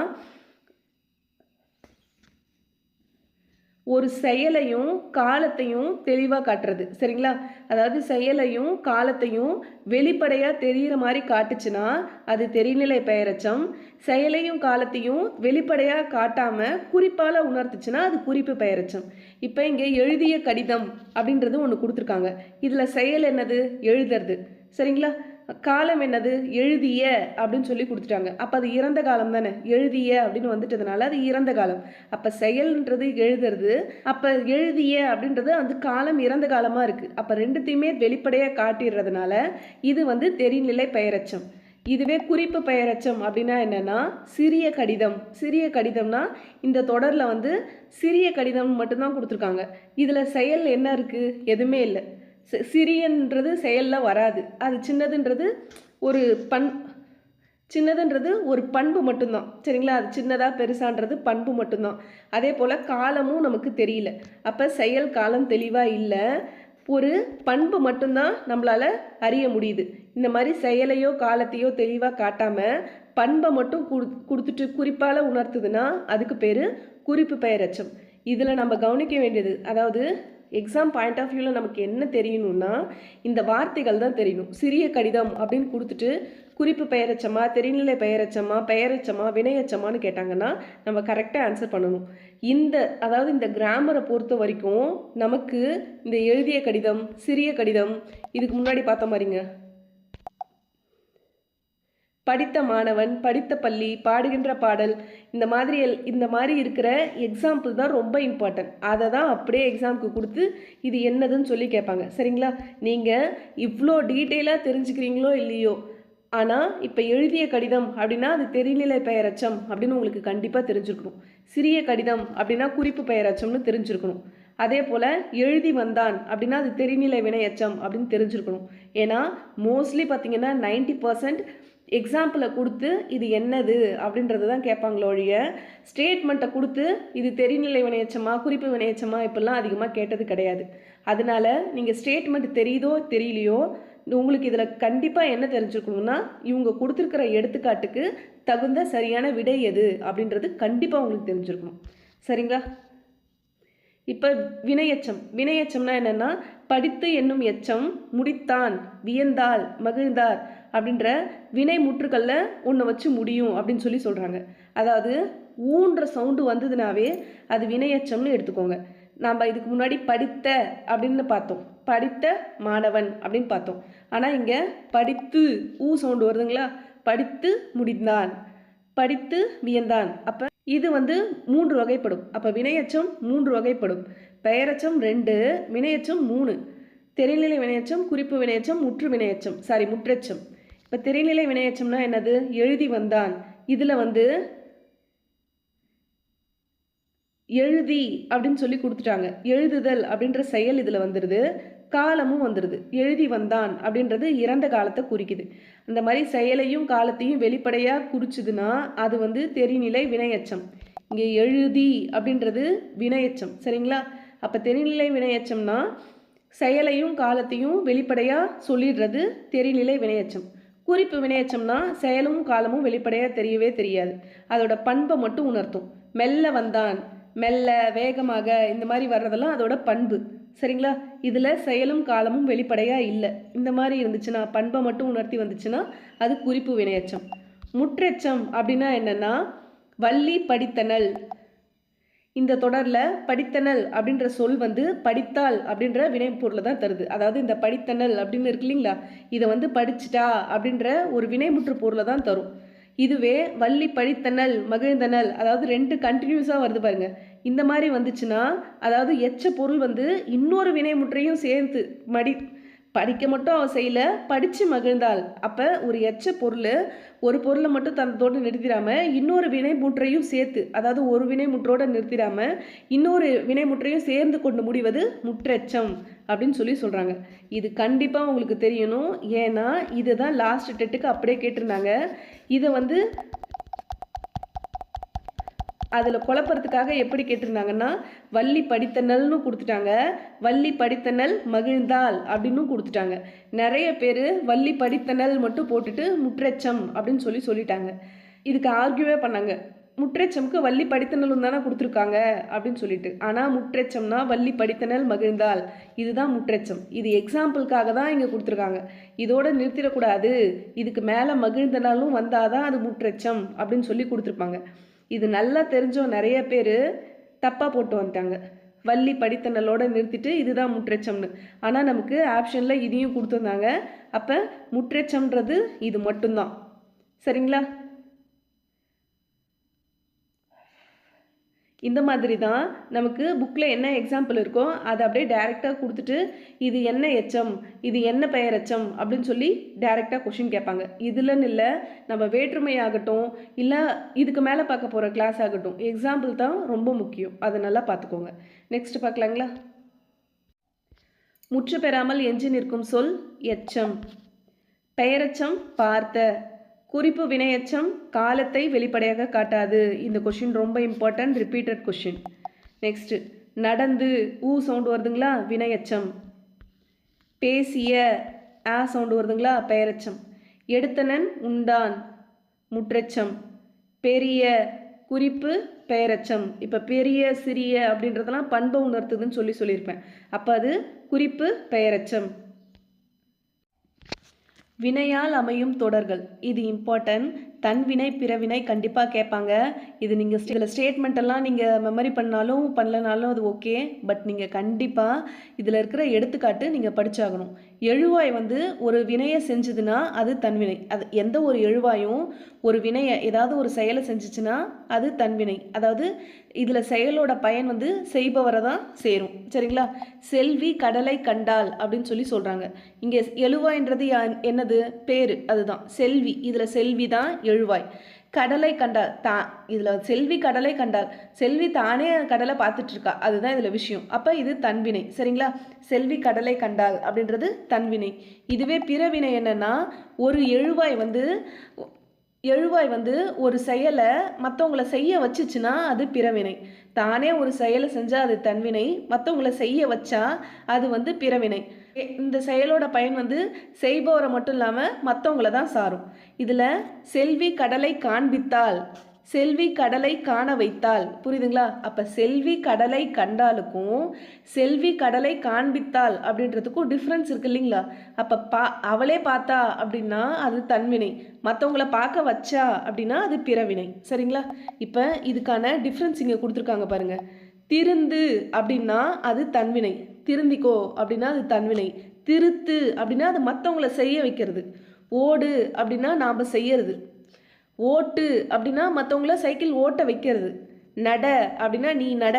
ஒரு செயலையும் காலத்தையும் தெளிவாக காட்டுறது, சரிங்களா? அதாவது செயலையும் காலத்தையும் வெளிப்படையாக தெரிகிற மாதிரி காட்டுச்சுன்னா அது தெரிநிலை பெயரெச்சம். செயலையும் காலத்தையும் வெளிப்படையாக காட்டாமல் குறிப்பால் உணர்த்துச்சுன்னா அது குறிப்பு பெயரெச்சம். இப்போ இங்கே எழுதிய கடிதம் அப்படின்றது ஒன்று கொடுத்துருக்காங்க. இதில் செயல் என்னது, எழுதுறது, சரிங்களா? காலம் என்னது, எழுதிய அப்படின்னு சொல்லி கொடுத்துட்டாங்க. அப்போ அது இறந்த காலம் தானே, எழுதிய அப்படின்னு வந்துட்டதுனால அது இறந்த காலம். அப்போ செயல்ன்றது எழுதுறது, அப்போ எழுதிய அப்படின்றது அந்த காலம் இறந்த காலமாக இருக்குது. அப்போ ரெண்டுத்தையுமே வெளிப்படையாக காட்டிடுறதுனால இது வந்து தெரிநிலை பெயரெச்சம். இதுவே குறிப்பு பெயரெச்சம் அப்படின்னா என்னன்னா சிறிய கடிதம். சிறிய கடிதம்னா இந்த தொடரில் வந்து சிறிய கடிதம் மட்டும்தான் கொடுத்துருக்காங்க. இதில் செயல் என்ன இருக்குது? எதுவுமே இல்லை. சிறியன்றது செயலில் வராது. அது சின்னதுன்றது ஒரு சின்னதுன்றது ஒரு பண்பு மட்டும்தான். சரிங்களா? அது சின்னதாக பெருசான்றது பண்பு மட்டும்தான். அதே போல் காலமும் நமக்கு தெரியல. அப்போ செயல் காலம் தெளிவாக இல்லை. ஒரு பண்பு மட்டும்தான் நம்மளால் அறிய முடியுது. இந்த மாதிரி செயலையோ காலத்தையோ தெளிவாக காட்டாமல் பண்பை மட்டும் கொடுத்துட்டு குறிப்பால் உணர்த்துதுன்னா அதுக்கு பேர் குறிப்பு பெயரெச்சம். இதில் நம்ம கவனிக்க வேண்டியது, அதாவது எக்ஸாம் பாயிண்ட் ஆஃப் வியூவில் நமக்கு என்ன தெரியணும்னா இந்த வார்த்தைகள் தான் தெரியணும். சிறிய கடிதம் அப்படின்னு கொடுத்துட்டு குறிப்பு பெயரெச்சமா, தெரிநிலை பெயரெச்சமா, பெயரெச்சமா, வினையெச்சமான்னு கேட்டாங்கன்னா நம்ம கரெக்டாக ஆன்சர் பண்ணணும். அதாவது இந்த கிராமரை பொறுத்த வரைக்கும் நமக்கு இந்த எழுதிய கடிதம், சிறிய கடிதம், இதுக்கு முன்னாடி பார்த்த மாதிரிங்க படித்த மாணவன், படித்த பள்ளி, பாடுகின்ற பாடல், இந்த மாதிரி இருக்கிற எக்ஸாம்பிள் தான் ரொம்ப இம்பார்ட்டன்ட். அதை தான் அப்படியே எக்ஸாமுக்கு கொடுத்து இது என்னதுன்னு சொல்லி கேட்பாங்க. சரிங்களா? நீங்கள் இவ்வளோ டீட்டெயிலாக தெரிஞ்சுக்கிறீங்களோ இல்லையோ, ஆனால் இப்போ எழுதிய கடிதம் அப்படின்னா அது தெரிநிலை பெயரெச்சம் அப்படின்னு உங்களுக்கு கண்டிப்பாக தெரிஞ்சிருக்கணும். சிறிய கடிதம் அப்படின்னா குறிப்பு பெயரெச்சம்னு தெரிஞ்சிருக்கணும். அதே போல் எழுதி வந்தான் அப்படின்னா அது தெரிநிலை வினையெச்சம் அப்படின்னு தெரிஞ்சிருக்கணும். ஏன்னா மோஸ்ட்லி பார்த்தீங்கன்னா 90% எக்ஸாம்பிளை கொடுத்து இது என்னது அப்படின்றது தான் கேட்பாங்களோ ஒழிய ஸ்டேட்மெண்ட்டை கொடுத்து இது தெரிநிலை வினையெச்சமா, குறிப்பு வினையெச்சமா இப்பெல்லாம் அதிகமாக கேட்டது கிடையாது. அதனால நீங்கள் ஸ்டேட்மெண்ட் தெரியுதோ தெரியலையோ உங்களுக்கு இதில் கண்டிப்பாக என்ன தெரிஞ்சுக்கணும்னா இவங்க கொடுத்துருக்கிற எடுத்துக்காட்டுக்கு தகுந்த சரியான விடை எது அப்படின்றது கண்டிப்பாக உங்களுக்கு தெரிஞ்சிருக்கணும். சரிங்களா? இப்போ வினையெச்சம்னா என்னென்னா படித்து என்னும் எச்சம், முடித்தான், வியந்தாள், மகிழ்ந்தார் அப்படின்ற வினை முற்றுக்களில் ஒன்று வச்சு முடியும் அப்படின்னு சொல்லி சொல்கிறாங்க. அதாவது ஊன்ற சவுண்டு வந்ததுனாவே அது வினையெச்சம்னு எடுத்துக்கோங்க. நாம் இதுக்கு முன்னாடி படித்த அப்படின்னு பார்த்தோம், படித்த மாணவன் அப்படின்னு பார்த்தோம். ஆனால் இங்கே படித்து சவுண்டு வருதுங்களா? படித்து முடிந்தான், படித்து வியந்தான். அப்போ இது வந்து 3 வகைப்படும். அப்போ வினையெச்சம் 3 வகைப்படும். பெயரெச்சம் 2, வினையெச்சம் 3. தெரிநிலை வினையெச்சம், குறிப்பு வினையெச்சம், முற்றெச்சம். இப்போ தெரிநிலை வினையெச்சம்னா என்னது? எழுதி வந்தான். இதில் வந்து எழுதி அப்படின்னு சொல்லி கொடுத்துட்டாங்க. எழுதுதல் அப்படின்ற செயல் இதில் வந்துடுது, காலமும் வந்துடுது. எழுதி வந்தான் அப்படின்றது இறந்த காலத்தை குறிக்குது. அந்த மாதிரி செயலையும் காலத்தையும் வெளிப்படையாக குறிச்சுதுன்னா அது வந்து தெரிநிலை வினையெச்சம். இங்கே எழுதி அப்படின்றது வினையெச்சம். சரிங்களா? அப்போ தெரிநிலை வினையெச்சம்னா செயலையும் காலத்தையும் வெளிப்படையாக சொல்லிடுறது தெரிநிலை வினையெச்சம். குறிப்பு வினையெச்சம்னா செயலும் காலமும் வெளிப்படையாக தெரியவே தெரியாது, அதோட பண்பை மட்டும் உணர்த்தும். மெல்ல வந்தான், மெல்ல, வேகமாக, இந்த மாதிரி வர்றதெல்லாம் அதோட பண்பு. சரிங்களா? இதில் செயலும் காலமும் வெளிப்படையாக இல்லை. இந்த மாதிரி இருந்துச்சுன்னா, பண்பை மட்டும் உணர்த்தி வந்துச்சுன்னா அது குறிப்பு வினையெச்சம். முற்றெச்சம் அப்படின்னா என்னென்னா வள்ளி படித்தனள். இந்த தொடரில் படித்தனள் அப்படின்ற சொல் வந்து படித்தாள் அப்படின்ற வினை பொருளை தான் தருது. அதாவது இந்த படித்தனள் அப்படின்னு இருக்கு இல்லைங்களா, இதை வந்து படிச்சிட்டா அப்படின்ற ஒரு வினைமுற்று பொருளை தான் தரும். இதுவே வள்ளி படித்தனள், மகிழ்ந்தனள், அதாவது 2 கண்டினியூஸாக வருது பாருங்க. இந்த மாதிரி வந்துச்சுன்னா அதாவது எச்ச பொருள் வந்து இன்னொரு வினைமுற்றையும் சேர்த்து படிக்க மட்டும் அவள் செய்யல, படித்து மகிழ்ந்தாள். அப்போ ஒரு எச்ச பொருள் ஒரு பொருளை மட்டும் தன்னதோடு நிறுத்திடாமல் இன்னொரு வினைமுற்றையும் சேர்த்து, அதாவது ஒரு வினைமுற்றோடு நிறுத்திடாமல் இன்னொரு வினைமுற்றையும் சேர்ந்து கொண்டு முடிவது முற்றெச்சம் அப்படின்னு சொல்லி சொல்கிறாங்க. இது கண்டிப்பாக உங்களுக்கு தெரியணும். ஏன்னா இதுதான் லாஸ்ட் டெட்டுக்கு அப்படியே கேட்டிருந்தாங்க. இதை வந்து அதில் குழப்பறதுக்காக எப்படி கேட்டிருந்தாங்கன்னா வள்ளி படித்தனல்னு கொடுத்துட்டாங்க, வள்ளி படித்தனல் மகிழ்ந்தாள் அப்படின்னு கொடுத்துட்டாங்க. நிறைய பேர் வள்ளி படித்தனல் மட்டும் போட்டுட்டு முற்றெச்சம் அப்படின்னு சொல்லிட்டாங்க. இதுக்கு ஆர்கியூவே பண்ணாங்க. முற்றெச்சம்க்கு வள்ளி படித்தனலும் தானே கொடுத்துருக்காங்க அப்படின்னு சொல்லிட்டு. ஆனால் முற்றெச்சம்னா வள்ளி படித்தனல் மகிழ்ந்தாள், இதுதான் முற்றெச்சம். இது எக்ஸாம்பிளுக்காக தான் இங்கே கொடுத்துருக்காங்க. இதோட நிறுத்திடக்கூடாது, இதுக்கு மேலே மகிழ்ந்தனாலும் வந்தாதான் அது முற்றெச்சம் அப்படின்னு சொல்லி கொடுத்துருப்பாங்க. இது நல்லா தெரிஞ்சோம் நிறைய பேர் தப்பாக போட்டு வந்துட்டாங்க. வள்ளி படித்தனலோடு நிறுத்திட்டு இதுதான் முற்றெச்சம்னு. ஆனால் நமக்கு ஆப்ஷனில் இதையும் கொடுத்துருந்தாங்க. அப்போ முற்றெச்சம்ன்றது இது மட்டும்தான். சரிங்களா? இந்த மாதிரி தான் நமக்கு புக்கில் என்ன எக்ஸாம்பிள் இருக்கோ அதை அப்படியே டைரெக்டாக கொடுத்துட்டு இது என்ன எச்சம், இது என்ன பெயரெச்சம் அப்படின்னு சொல்லி டைரெக்டாக கொஷின் கேட்பாங்க. இதுலன்னு இல்லை, நம்ம வேற்றுமை ஆகட்டும் இல்லை இதுக்கு மேலே பார்க்க போகிற கிளாஸ் ஆகட்டும், எக்ஸாம்பிள் தான் ரொம்ப முக்கியம். அதை நல்லா பார்த்துக்கோங்க. நெக்ஸ்ட் பார்க்கலாங்களா? முற்று பெறாமல் எஞ்சி நிற்கும் சொல் எச்சம். பெயரெச்சம் பார்த்த. குறிப்பு வினையெச்சம் காலத்தை வெளிப்படையாக காட்டாது. இந்த கொஷின் ரொம்ப இம்பார்ட்டன்ட், ரிப்பீட்டட் கொஷின். நெக்ஸ்ட் நடந்து ஊ சவுண்டு வருதுங்களா, வினையெச்சம். பேசிய ஆ சவுண்டு வருதுங்களா, பெயரெச்சம். எடுத்தனன் உண்டான் முற்றெச்சம். பெரிய குறிப்பு பெயரெச்சம். இப்போ பெரிய சிறிய அப்படின்றதெல்லாம் பண்பை உணர்த்துதுன்னு சொல்லியிருப்பேன். அப்போ அது குறிப்பு பெயரெச்சம். வினையால் அமையும் தொடர்கள், இது இம்பார்ட்டன்ட். தன்வினை பிறவினை கண்டிப்பாக கேட்பாங்க. இது நீங்கள் இதில் ஸ்டேட்மெண்ட் எல்லாம் நீங்கள் மெமரி பண்ணாலும் பண்ணலனாலும் அது ஓகே. பட் நீங்கள் கண்டிப்பாக இதில் இருக்கிற எடுத்துக்காட்டு நீங்கள் படித்தாகணும். எழுவாய் வந்து ஒரு வினையை செஞ்சதுன்னா அது தன்வினை. அது எந்த ஒரு எழுவாயும் ஒரு வினையை ஏதாவது ஒரு செயலை செஞ்சிச்சுன்னா அது தன்வினை. அதாவது இதில் செயலோட பயன் வந்து செய்பவரை தான் சேரும். சரிங்களா? செல்வி கடலை கண்டாள் அப்படின்னு சொல்கிறாங்க. இங்கே எழுவாய்ன்றது என்னது? பேர். அதுதான் செல்வி. இதில் செல்வி தான் எழுவாய். கடலை கண்டாள் இதில் செல்வி கடலை கண்டாள். செல்வி தானே கடலை பார்த்துட்டு இருக்கா, அதுதான் இதில் விஷயம். அப்போ இது தன்வினை. சரிங்களா? செல்வி கடலை கண்டாள் அப்படின்றது தன்வினை. இதுவே பிறவினை என்னன்னா, ஒரு எழுவாய் வந்து ஒரு செயலை மற்றவங்கள செய்ய வச்சுச்சுன்னா அது பிறவினை. தானே ஒரு செயலை செஞ்சால் அது தன்வினை, மற்றவங்கள செய்ய வச்சா அது வந்து பிறவினை. இந்த செயலோட பயன் வந்து செய்பவரை மட்டும் இல்லாமல் மற்றவங்கள தான் சாரும். இதில் செல்வி கடலை காண்பித்தால், செல்வி கடலை காண வைத்தால். புரியுதுங்களா? அப்போ செல்வி கடலை கண்டாலுக்கும் செல்வி கடலை காண்பித்தால் அப்படின்றதுக்கும் டிஃப்ரென்ஸ் இருக்கு இல்லைங்களா? அப்போ அவளே பார்த்தா அப்படின்னா அது தன்வினை, மற்றவங்கள பார்க்க வச்சா அப்படின்னா அது பிறவினை. சரிங்களா? இப்போ இதுக்கான டிஃப்ரென்ஸ் இங்கே கொடுத்துருக்காங்க பாருங்கள். திருந்து அப்படின்னா அது தன்வினை. திருந்திக்கோ அப்படின்னா அது தன்வினை. திருத்து அப்படின்னா அது மற்றவங்கள செய்ய வைக்கிறது. ஓடு அப்படின்னா நாம் செய்யறது. ஓட்டு அப்படின்னா மற்றவங்கள சைக்கிள் ஓட்ட வைக்கிறது. நட அப்படின்னா நீ நட,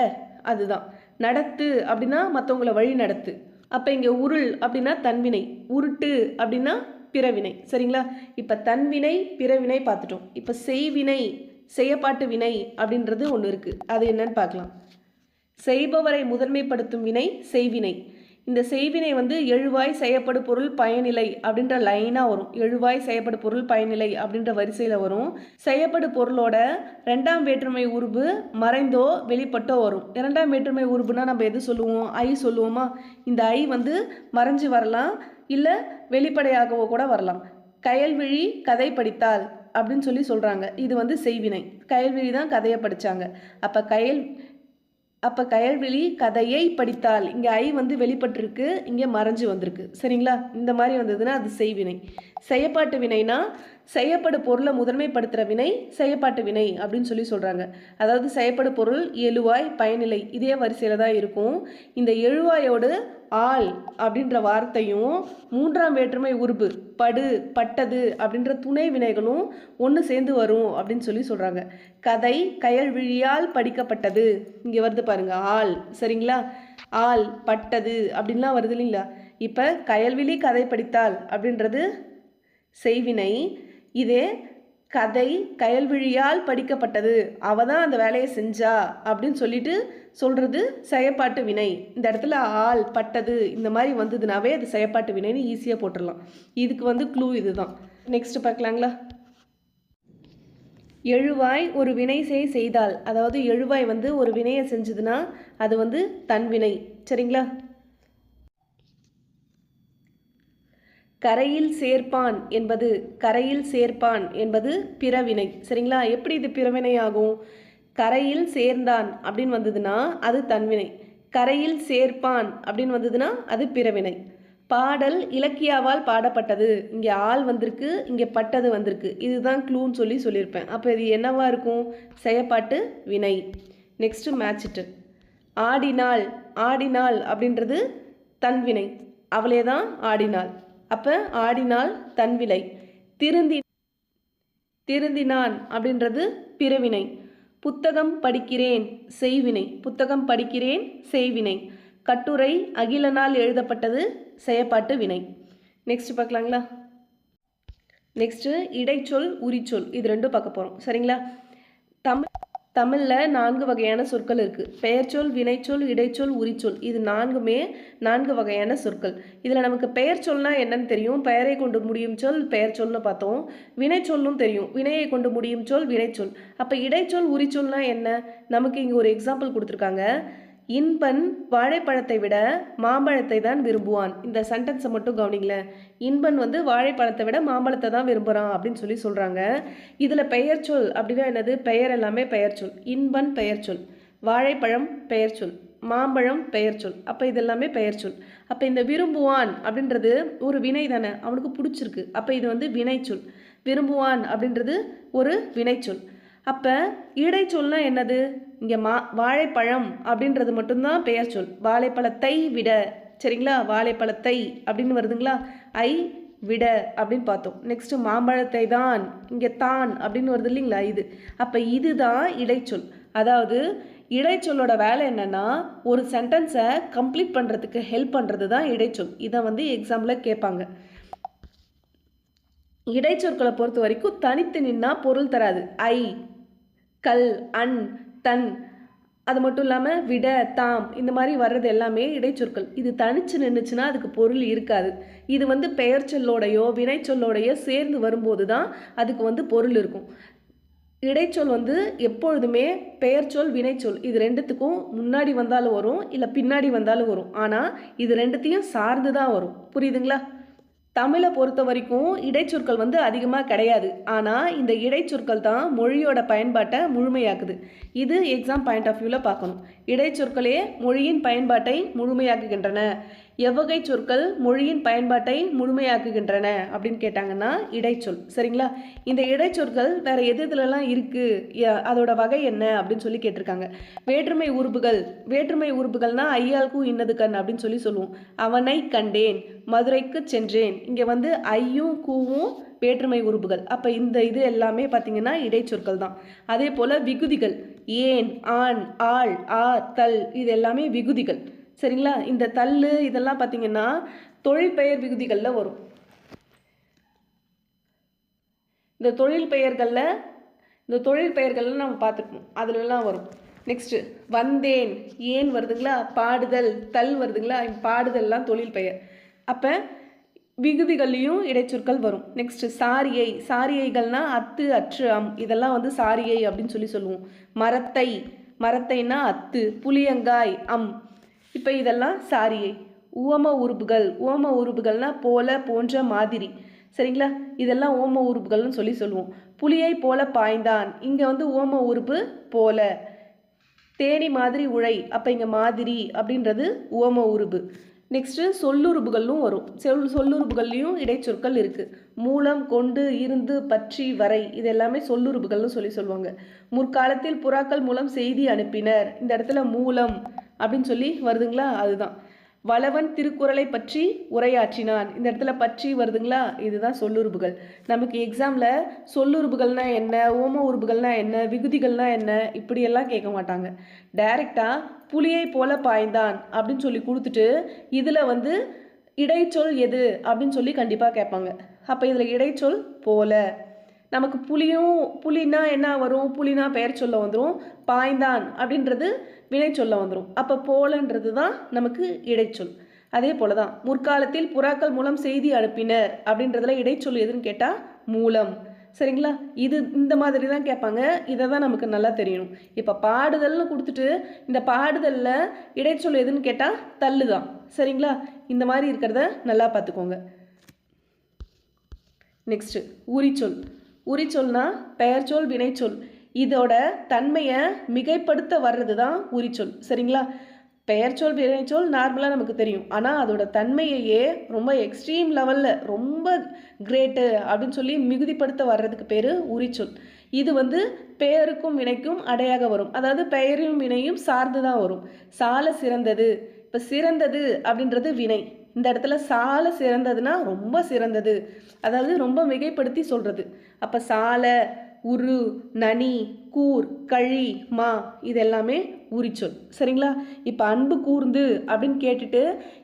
அதுதான். நடத்து அப்படின்னா மற்றவங்கள வழி நடத்து. அப்போ இங்கே உருள் அப்படின்னா தன்வினை, உருட்டு அப்படின்னா பிறவினை. சரிங்களா? இப்போ தன்வினை பிறவினை பார்த்துட்டோம். இப்போ செய்வினை செய்யப்பாட்டு வினை அப்படின்றது ஒன்று இருக்குது. அது என்னன்னு பார்க்கலாம். செய்பவரை முதன்மைப்படுத்தும் வினை செய்வினை. இந்த செய்வினை வந்து எழுவாய் செய்யப்படு பொருள் பயனிலை அப்படின்ற லைனாக வரும். எழுவாய் செய்யப்படு பொருள் பயனிலை அப்படின்ற வரிசையில் வரும். செய்யப்படு பொருளோட ரெண்டாம் வேற்றுமை உருபு மறைந்தோ வெளிப்பட்டோ வரும். இரண்டாம் வேற்றுமை உருபுனா நம்ம எது சொல்லுவோம்? ஐ சொல்லுவோமா? இந்த ஐ வந்து மறைஞ்சு வரலாம், இல்லை வெளிப்படையாகவோ கூட வரலாம். கயல்விழி கதை படித்தால் அப்படின்னு சொல்கிறாங்க. இது வந்து செய்வினை. கயல்விழி தான் கதையை படித்தாங்க. அப்போ கயல்விழி கதையை படித்தால், இங்கே ஐ வந்து வெளிப்பட்டிருக்கு, இங்கே மறைஞ்சு வந்திருக்கு. சரிங்களா? இந்த மாதிரி வந்ததுன்னா அது செய்வினை. செய்யப்பாட்டு வினைனா செய்யப்படு பொருளை முதன்மைப்படுத்துகிற வினை செய்யப்பாட்டு வினை அப்படின்னு சொல்கிறாங்க. அதாவது செய்யப்படு பொருள் எழுவாய் பயனிலை இதே வரிசையில் தான் இருக்கும். இந்த எழுவாயோடு ஆள் அப்படின்ற வார்த்தையும் மூன்றாம் வேற்றுமை உருபு படு பட்டது அப்படின்ற துணை வினைகளும் ஒன்று சேர்ந்து வரும் அப்படின்னு சொல்கிறாங்க. கதை கயல்விழியால் படிக்கப்பட்டது, இங்கே வருது பாருங்க ஆள். சரிங்களா? ஆள் பட்டது அப்படின்லாம் வருது இல்லைங்களா? இப்போ கயல்விழி கதை படித்தால் அப்படின்றது செய்வினை. இதே கதை கயல்விழியால் படிக்கப்பட்டது, அவ தான் அந்த வேலையை செஞ்சா அப்படின்னு சொல்கிறது செயப்பாட்டு வினை. இந்த இடத்துல ஆள் பட்டது இந்த மாதிரி வந்ததுனாவே அது செயப்பாட்டு வினைன்னு ஈஸியாக போட்டுடலாம். இதுக்கு வந்து க்ளூ இதுதான். நெக்ஸ்ட் பார்க்கலாங்களா? எழுவாய் ஒரு வினை செய்தால், அதாவது எழுவாய் வந்து ஒரு வினையை செஞ்சதுன்னா அது வந்து தன்வினை. சரிங்களா? கரையில் சேர்ப்பான் என்பது பிறவினை. சரிங்களா? எப்படி இது பிறவினை ஆகும்? கரையில் சேர்ந்தான் அப்படின்னு வந்ததுன்னா அது தன்வினை. கரையில் சேர்ப்பான் அப்படின்னு வந்ததுன்னா அது பிறவினை. பாடல் இலக்கியாவால் பாடப்பட்டது, இங்கே ஆள் வந்திருக்கு, இங்கே பட்டது வந்திருக்கு. இதுதான் க்ளூன்னு சொல்லியிருப்பேன். அப்போ இது என்னவா இருக்கும்? செயப்பாட்டு வினை. நெக்ஸ்ட்டு மேட்சிட்டு. ஆடினாள் அப்படின்றது தன்வினை. அவளே தான் ஆடினாள். அப்போ ஆடினாள் தன்வினை. திருந்தினான் அப்படின்றது பிறவினை. புத்தகம் படிக்கிறேன் செய்வினை, புத்தகம் படிக்கிறேன் செய்வினை. கட்டுரை அகிலனால் எழுதப்பட்டது செயப்பாட்டு வினை. நெக்ஸ்ட் பார்க்கலாங்களா? நெக்ஸ்ட்டு இடைச்சொல் உரிச்சொல் இது ரெண்டும் பார்க்க போகிறோம். சரிங்களா? தமிழில் 4 வகையான சொற்கள் இருக்குது. பெயர்ச்சொல், வினைச்சொல், இடைச்சொல், உரிச்சொல். இது 4மே 4 வகையான சொற்கள். இதில் நமக்கு பெயர்ச்சொல்னா என்னன்னு தெரியும். பெயரை கொண்டு முடியும் சொல் பெயர்ச்சொல்னு பார்த்தோம். வினைச்சொல்லும் தெரியும். வினையை கொண்டு முடியும் சொல் வினைச்சொல். அப்போ இடைச்சொல் உரிச்சொல்னா என்ன? நமக்கு இங்கே ஒரு எக்ஸாம்பிள் கொடுத்துருக்காங்க. இன்பன் வாழைப்பழத்தை விட மாம்பழத்தை தான் விரும்புவான். இந்த சென்டென்ஸை மட்டும் கவனிங்களேன். இன்பன் வந்து வாழைப்பழத்தை விட மாம்பழத்தை தான் விரும்புகிறான் அப்படின்னு சொல்லி சொல்கிறாங்க. இதில் பெயர்ச்சொல் அப்படின்னா என்னது? பெயர் எல்லாமே பெயர்ச்சொல். இன்பன் பெயர்ச்சொல், வாழைப்பழம் பெயர்ச்சொல், மாம்பழம் பெயர்ச்சொல். அப்போ இது எல்லாமே பெயர்ச்சொல். அப்போ இந்த விரும்புவான் அப்படின்றது ஒரு வினை தானே, அவனுக்கு பிடிச்சிருக்கு. அப்போ இது வந்து வினைச்சொல். விரும்புவான் அப்படின்றது ஒரு வினைச்சொல். அப்போ இடைச்சொல்னா என்னது? இங்கே வாழைப்பழம் அப்படின்றது மட்டும்தான் பெயர் சொல். வாழைப்பழத்தை விட, சரிங்களா? வாழைப்பழத்தை அப்படின்னு வருதுங்களா? ஐ விட அப்படின்னு பார்த்தோம். நெக்ஸ்ட்டு மாம்பழத்தை தான், இங்கே தான் அப்படின்னு வருது இல்லைங்களா? இது அப்போ இதுதான் இடைச்சொல். அதாவது இடைச்சொல்லோட வேலை என்னென்னா ஒரு சென்டென்ஸை கம்ப்ளீட் பண்ணுறதுக்கு ஹெல்ப் பண்ணுறது தான் இடைச்சொல். இதை வந்து எக்ஸாம்பிளில் கேட்பாங்க. இடைச்சொற்களை பொறுத்த வரைக்கும் தனித்து நின்னா பொருள் தராது. ஐ, கல், அன், தன், அது மட்டும் இல்லாமல் விட, தாம், இந்த மாதிரி வர்றது எல்லாமே இடைச்சொற்கள். இது தனிச்சு நின்றுச்சுன்னா அதுக்கு பொருள் இருக்காது. இது வந்து பெயர் சொல்லோடையோ வினைச்சொல்லோடையோ சேர்ந்து வரும்போது தான் அதுக்கு வந்து பொருள் இருக்கும். இடைச்சொல் வந்து எப்பொழுதுமே பெயர்ச்சொல் வினைச்சொல் இது ரெண்டுத்துக்கும் முன்னாடி வந்தாலும் வரும், இல்லை பின்னாடி வந்தாலும் வரும். ஆனால் இது ரெண்டுத்தையும் சார்ந்து தான் வரும். புரியுதுங்களா? தமிழை பொறுத்த வரைக்கும் இடைச்சொற்கள் வந்து அதிகமாக கிடையாது. ஆனால் இந்த இடைச்சொற்கள் தான் மொழியோட பயன்பாட்டை முழுமையாக்குது. இது எக்ஸாம் பாயிண்ட் ஆஃப் வியூவில் பார்க்கணும். இடைச்சொற்களே மொழியின் பயன்பாட்டை முழுமையாக்குகின்றன. எவ்வகை சொற்கள் மொழியின் பயன்பாட்டை முழுமையாக்குகின்றன அப்படின்னு கேட்டாங்கன்னா இடைச்சொல். சரிங்களா? இந்த இடைச்சொற்கள் வேறு எது எதுலலாம் இருக்குது, அதோட வகை என்ன அப்படின்னு சொல்லி கேட்டிருக்காங்க. வேற்றுமை உறுப்புகள். வேற்றுமை உறுப்புகள்னால் ஐயாளுக்கும் இன்னது கண் அப்படின்னு சொல்லி சொல்லுவோம். அவனை கண்டேன், மதுரைக்கு சென்றேன். இங்கே வந்து ஐயும் கூவும் வேற்றுமை உறுப்புகள். அப்போ இந்த இது எல்லாமே பார்த்திங்கன்னா இடைச்சொற்கள் தான். அதே போல் விகுதிகள். ஏன், ஆண், ஆள், ஆர், தல் இது எல்லாமே விகுதிகள். சரிங்களா? இந்த தள்ளு இதெல்லாம் பார்த்திங்கன்னா தொழிற்பெயர் விகுதிகளில் வரும். இந்த தொழிற்பெயர்களில் நம்ம பார்த்துருப்போம், அதுலலாம் வரும். நெக்ஸ்ட்டு வந்தேன், ஏன் வருதுங்களா? பாடுதல், தல் வருதுங்களா? பாடுதல்லாம் தொழில் பெயர். அப்போ விகுதிகள்லையும் இடைச்சொற்கள் வரும். நெக்ஸ்ட்டு சாரியை. சாரியைகள்னா அத்து, அற்று, அம் இதெல்லாம் வந்து சாரியை அப்படின்னு சொல்லி சொல்லுவோம். மரத்தை. மரத்தைன்னா அத்து. புளியங்காய், அம். இப்போ இதெல்லாம் சாரியை. உவம உறுப்புகள். உவம உறுப்புகள்னா போல, போன்ற, மாதிரி. சரிங்களா? இதெல்லாம் ஓம உறுப்புகள்னு சொல்லி சொல்லுவோம். புலியை போல பாய்ந்தான். இங்கே வந்து ஓம உறுப்பு போல. தேனி மாதிரி உழை. அப்போ இங்கே மாதிரி அப்படின்றது ஓம உறுப்பு. நெக்ஸ்ட்டு சொல்லுறுப்புகளும் வரும். சொல்லுறுப்புகள்லையும் இடைச்சொற்கள் இருக்குது. மூலம், கொண்டு, இருந்து, பற்றி, வரை இது எல்லாமே சொல்லுறுப்புகள்னு சொல்லி சொல்லுவாங்க. முற்காலத்தில் புறாக்கள் மூலம் செய்தி அனுப்பினர். இந்த இடத்துல மூலம் அப்படின்னு சொல்லி வருதுங்களா? அதுதான். வளவன் திருக்குறளை பற்றி உரையாற்றினான். இந்த இடத்துல பற்றி வருதுங்களா? இதுதான் சொல்லுறுப்புகள். நமக்கு எக்ஸாமில் சொல்லுறுப்புகள்னா என்ன, ஓம உறுப்புகள்னா என்ன, விகுதிகள்னா என்ன இப்படியெல்லாம் கேட்க மாட்டாங்க. டைரெக்டாக புலியை போல பாய்ந்தான் அப்படின்னு சொல்லி கொடுத்துட்டு இதில் வந்து இடைச்சொல் எது அப்படின்னு சொல்லி கண்டிப்பாக கேட்பாங்க. அப்போ இதில் இடைச்சொல் போல. நமக்கு புலினா என்ன வரும்? புலினா பெயர் சொல்ல வந்துடும். பாய்ந்தான் அப்படின்றது வினை சொல்ல வந்துடும். அப்போ போலன்றது தான் நமக்கு இடைச்சொல். அதே போல தான் முற்காலத்தில் புறாக்கள் மூலம் செய்தி அனுப்பினர் அப்படின்றதுல இடைச்சொல் எதுன்னு கேட்டால் மூலம். சரிங்களா? இது இந்த மாதிரி தான் கேட்பாங்க. இதை தான் நமக்கு நல்லா தெரியணும். இப்போ பாடுதல்னு கொடுத்துட்டு இந்த பாடுதலில் இடைச்சொல் எதுன்னு கேட்டால் தள்ளு தான். சரிங்களா? இந்த மாதிரி இருக்கிறத நல்லா பார்த்துக்கோங்க. நெக்ஸ்ட்டு உரிச்சொல். உரிச்சொல்னா பெயர்ச்சொல் வினைச்சொல் இதோட தன்மையை மிகைப்படுத்த வர்றது தான் உரிச்சொல். சரிங்களா? பெயர்ச்சொல் வினைச்சொல் நார்மலாக நமக்கு தெரியும். ஆனால் அதோட தன்மையையே ரொம்ப எக்ஸ்ட்ரீம் லெவலில் ரொம்ப கிரேட்டு அப்படின்னு சொல்லி மிகுதிப்படுத்த வர்றதுக்கு பேர் உரிச்சொல். இது வந்து பெயருக்கும் வினைக்கும் அடையாக வரும். அதாவது பெயரும் வினையும் சார்ந்து தான் வரும். சால சிறந்தது. இப்போ சிறந்தது அப்படின்றது வினை. இந்த இடத்துல சால சிறந்ததுன்னா ரொம்ப சிறந்தது, அதாவது ரொம்ப மிகைப்படுத்தி சொல்கிறது. அப்போ சால உரு, நனி, கூர், கழி, மா இது எல்லாமே உரிச்சொல். சரிங்களா? இப்போ அன்பு கூர்ந்து அப்படின்னு கேட்டுட்டு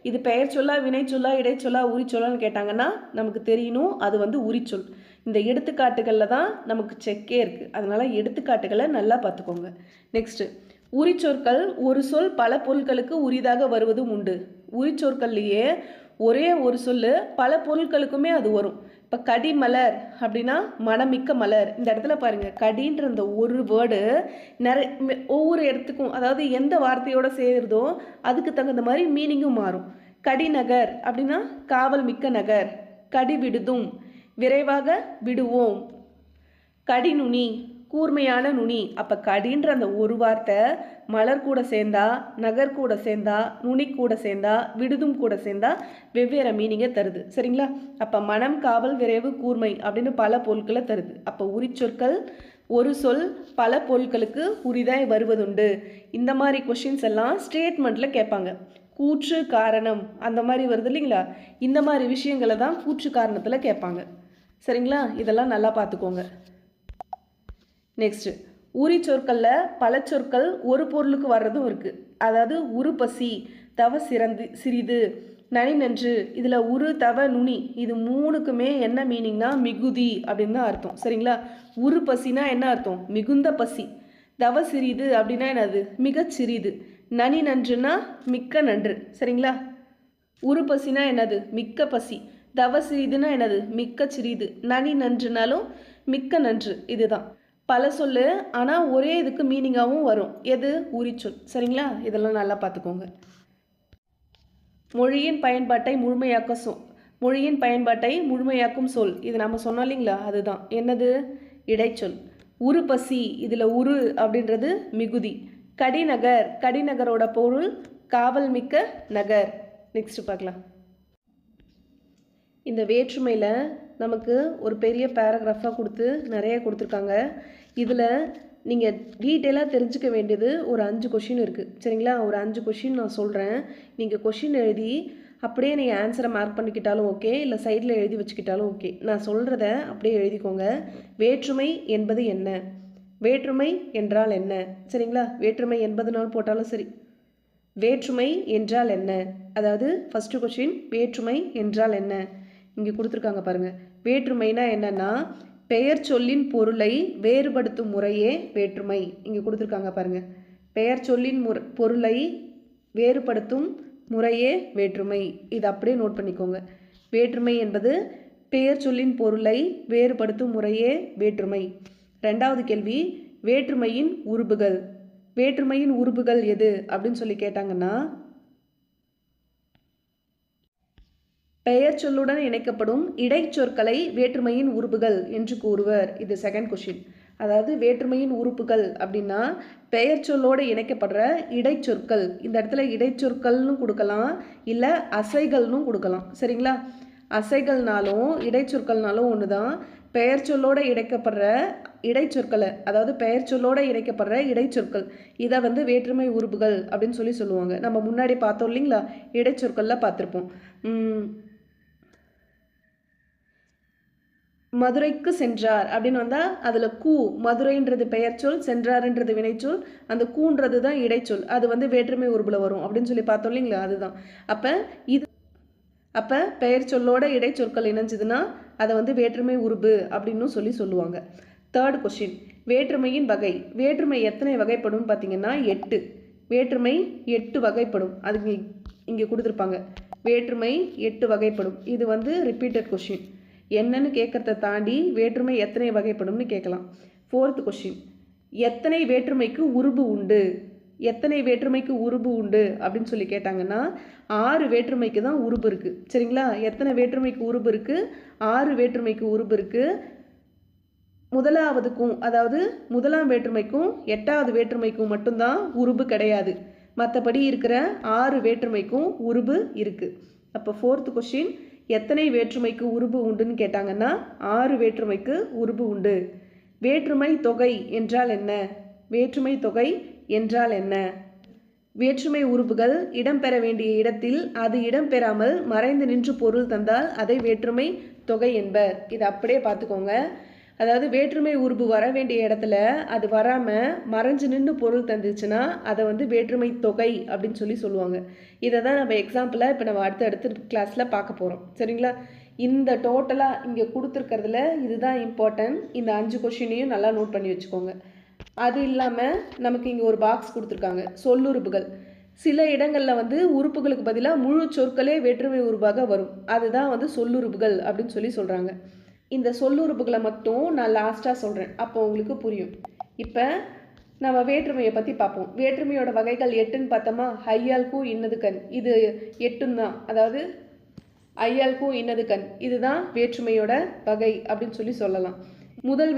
இது பெயர் சொல்லா, வினை சொல்லா, இடைச்சொல்லா, உரிச்சொல்லான்னு கேட்டாங்கன்னா நமக்கு தெரியணும் அது வந்து உரிச்சொல். இந்த எடுத்துக்காட்டுகளில் தான் நமக்கு செக்கே இருக்குது. அதனால் எடுத்துக்காட்டுகளை நல்லா பார்த்துக்கோங்க. நெக்ஸ்ட்டு, உரிச்சொற்கள் ஒரு சொல் பல பொருட்களுக்கு உரிதாக வருவதும் உண்டு. உரிச்சொற்கள்லேயே ஒரே ஒரு சொல் பல பொருட்களுக்குமே அது வரும். இப்போ கடி மலர் அப்படின்னா மனமிக்க மலர். இந்த இடத்துல பாருங்கள், கடின்ற இந்த ஒரு வேர்டு நிறைய ஒவ்வொரு இடத்துக்கும், அதாவது எந்த வார்த்தையோடு சேருதோ அதுக்கு தகுந்த மாதிரி மீனிங்கும் மாறும். கடிநகர் அப்படின்னா காவல் மிக்க நகர். கடி விடுதும் விரைவாக விடுவோம். கடிநுனி கூர்மையான நுனி. அப்போ கடின்ற அந்த ஒரு வார்த்தை மலர் கூட சேர்ந்தா, நகர் கூட சேர்ந்தா, நுனி கூட சேர்ந்தா, விடுதும் கூட சேர்ந்தா வெவ்வேறு மீனிங்கை தருது. சரிங்களா? அப்போ மனம், காவல், விரைவு, கூர்மை அப்படின்னு பல பொருட்களை தருது. அப்போ உரிச்சொற்கள் ஒரு சொல் பல பொருட்களுக்கு உரிதாய் வருவதுண்டு. இந்த மாதிரி கொஷின்ஸ் எல்லாம் ஸ்டேட்மெண்ட்டில் கேட்பாங்க. கூற்று காரணம் அந்த மாதிரி வருது இல்லைங்களா? இந்த மாதிரி விஷயங்களை தான் கூற்று காரணத்தில் கேட்பாங்க. சரிங்களா? இதெல்லாம் நல்லா பார்த்துக்கோங்க. நெக்ஸ்ட்டு, உரி சொற்களில் பல சொற்கள் ஒரு பொருளுக்கு வர்றதும் இருக்குது. அதாவது உரு பசி, தவ சிறிது, நனி நன்று. இதில் உரு, தவ, நுனி இது மூணுக்குமே என்ன மீனிங்னா மிகுதி அப்படின்னு தான் அர்த்தம். சரிங்களா? உரு பசினா என்ன அர்த்தம்? மிகுந்த பசி. தவ சிறிது அப்படின்னா என்னது? மிகச்சிறிது. நனி நன்றுனா மிக்க நன்று. சரிங்களா? உரு பசினா என்னது? மிக்க பசி. தவ சிறிதுனா என்னது? மிக்க சிறிது. நனி நன்றுனாலும் மிக்க நன்று. இதுதான் பல சொல்லு, ஆனால் ஒரே இதுக்கு மீனிங்காகவும் வரும். எது? உரிச்சொல். சரிங்களா? இதெல்லாம் நல்லா பார்த்துக்கோங்க. மொழியின் பயன்பாட்டை முழுமையாக்கும் சொல். இது நம்ம சொன்னோம் இல்லைங்களா? அதுதான் என்னது? இடைச்சொல். உரு பசி, இதில் உரு அப்படின்றது மிகுதி. கடிநகர், கடிநகரோட பொருள் காவல் மிக்க நகர். நெக்ஸ்ட் பார்க்கலாம். இந்த வேற்றுமையில் நமக்கு ஒரு பெரிய பேராகிராஃபாக கொடுத்து நிறைய கொடுத்துருக்காங்க. இதில் நீங்கள் டீட்டெயிலாக தெரிஞ்சுக்க வேண்டியது ஒரு 5 கொஷின் இருக்குது. சரிங்களா? ஒரு 5 கொஷின் நான் சொல்கிறேன். நீங்கள் கொஷின் எழுதி அப்படியே நீங்கள் ஆன்சரை மார்க் பண்ணிக்கிட்டாலும் ஓகே, இல்லை சைடில் எழுதி வச்சுக்கிட்டாலும் ஓகே. நான் சொல்கிறத அப்படியே எழுதிக்கோங்க. வேற்றுமை என்பது என்ன? வேற்றுமை என்றால் என்ன? சரிங்களா? வேற்றுமை என்பதுனால் போட்டாலும் சரி. வேற்றுமை என்றால் என்ன? அதாவது ஃபஸ்ட்டு கொஷின், வேற்றுமை என்றால் என்ன? இங்கே கொடுத்துருக்காங்க பாருங்கள். வேற்றுமைனா என்னென்னா பெயர் சொல்லின் பொருளை வேறுபடுத்தும் முறையே வேற்றுமை. இங்கே கொடுத்துருக்காங்க பாருங்கள். பெயர் சொல்லின் பொருளை வேறுபடுத்தும் முறையே வேற்றுமை. இது அப்படியே நோட் பண்ணிக்கோங்க. வேற்றுமை என்பது பெயர் சொல்லின் பொருளை வேறுபடுத்தும் முறையே வேற்றுமை. ரெண்டாவது கேள்வி, வேற்றுமையின் உறுப்புகள். வேற்றுமையின் உறுப்புகள் எது அப்படின்னு சொல்லி கேட்டாங்கன்னா, பெயர் சொல்லுடன் இணைக்கப்படும் இடைச்சொற்களை வேற்றுமையின் உறுப்புகள் என்று கூறுவர். இது செகண்ட் கொஷின். அதாவது வேற்றுமையின் உறுப்புகள் அப்படின்னா பெயர் சொல்லோடு இணைக்கப்படுற இடைச்சொற்கள். இந்த இடத்துல இடைச்சொற்கள்னு கொடுக்கலாம், இல்லை அசைகள்னு கொடுக்கலாம். சரிங்களா? அசைகள்னாலும் இடைச்சொற்கள்னாலும் ஒன்று தான். பெயர் சொல்லோடு இணைக்கப்படுற இடைச்சொற்களை, அதாவது பெயர் சொல்லோடு இணைக்கப்படுற இடைச்சொற்கள், இதை வந்து வேற்றுமை உறுப்புகள் அப்படின்னு சொல்லுவாங்க. நம்ம முன்னாடி பார்த்தோம் இல்லைங்களா? இடைச்சொற்களில் பார்த்துருப்போம். மதுரைக்கு சென்றார் அப்படின்னு வந்தால் அதில் கூ, மதுரைன்றது பெயர் சொல், சென்றார்ன்றது வினைச்சொல், அந்த கூன்றது தான் இடைச்சொல். அது வந்து வேற்றுமை உறுப்புல வரும் அப்படின்னு சொல்லி பார்த்தோம் இல்லைங்களா? அதுதான். அப்போ பெயர் சொல்லோட இடைச்சொற்கள் இணைஞ்சதுன்னா அதை வந்து வேற்றுமை உறுப்பு அப்படின்னு சொல்லுவாங்க. தேர்ட் கொஸ்டின், வேற்றுமையின் வகை. வேற்றுமை எத்தனை வகைப்படும் பார்த்தீங்கன்னா 8. வேற்றுமை 8 வகைப்படும். அதுக்கு இங்கே கொடுத்துருப்பாங்க. வேற்றுமை 8 வகைப்படும். இது வந்து ரிப்பீட்டட் கொஸ்டின். என்னன்னு கேட்கறத தாண்டி வேற்றுமை எத்தனை வகைப்படும்னு கேட்கலாம். ஃபோர்த் கொஸ்டின், எத்தனை வேற்றுமைக்கு உருபு உண்டு? எத்தனை வேற்றுமைக்கு உருபு உண்டு அப்படின்னு சொல்லி கேட்டாங்கன்னா 6 வேற்றுமைக்கு தான் உருபு இருக்குது. சரிங்களா? எத்தனை வேற்றுமைக்கு உருபு இருக்குது? 6 வேற்றுமைக்கு உருபு இருக்குது. முதலாவதுக்கும், அதாவது முதலாம் வேற்றுமைக்கும் 8வது வேற்றுமைக்கும் மட்டும்தான் உருபு கிடையாது. மற்றபடி இருக்கிற 6 வேற்றுமைக்கும் உருபு இருக்குது. அப்போ ஃபோர்த் கொஸ்டின், எத்தனை வேற்றுமைக்கு உருபு உண்டுன்னு கேட்டாங்கன்னா 6 வேற்றுமைக்கு உருபு உண்டு. வேற்றுமை தொகை என்றால் என்ன? வேற்றுமை தொகை என்றால் என்ன? வேற்றுமை உறுப்புகள் இடம்பெற வேண்டிய இடத்தில் அது இடம்பெறாமல் மறைந்து நின்று பொருள் தந்தால் அதை வேற்றுமை தொகை என்பர். இதை அப்படியே பார்த்துக்கோங்க. அதாவது வேற்றுமை உருபு வர வேண்டிய இடத்துல அது வராமல் மறைஞ்சு நின்று பொருள் தந்துச்சுன்னா அதை வந்து வேற்றுமை தொகை அப்படின்னு சொல்லுவாங்க. இதை தான் நம்ம எக்ஸாம்பிளாக இப்போ நம்ம அடுத்த கிளாஸில் பார்க்க போகிறோம். சரிங்களா? இந்த டோட்டலாக இங்கே கொடுத்துருக்கிறதுல இதுதான் இம்பார்ட்டன்ட். இந்த 5 கொஷினையும் நல்லா நோட் பண்ணி வச்சுக்கோங்க. அது இல்லாமல் நமக்கு இங்கே ஒரு பாக்ஸ் கொடுத்துருக்காங்க, சொல்லுறுப்புகள். சில இடங்களில் வந்து உறுப்புகளுக்கு பதிலாக முழு சொற்களே வேற்றுமை உருவாக வரும். அதுதான் வந்து சொல்லுறுப்புகள் அப்படின்னு சொல்கிறாங்க. இந்த சொல்லுறுப்புகளை மட்டும் நான் லாஸ்ட்டாக சொல்கிறேன், அப்போ உங்களுக்கு புரியும். இப்போ நம்ம வேற்றுமையை பற்றி பார்ப்போம். வேற்றுமையோட வகைகள் 8ன்னு பார்த்தோமா? ஐயால் கூ இன்னது கண், இது 8ன்னு தான். அதாவது ஐயால் கூ இன்னது கண், இதுதான் வேற்றுமையோட வகை அப்படின்னு சொல்லலாம். முதல்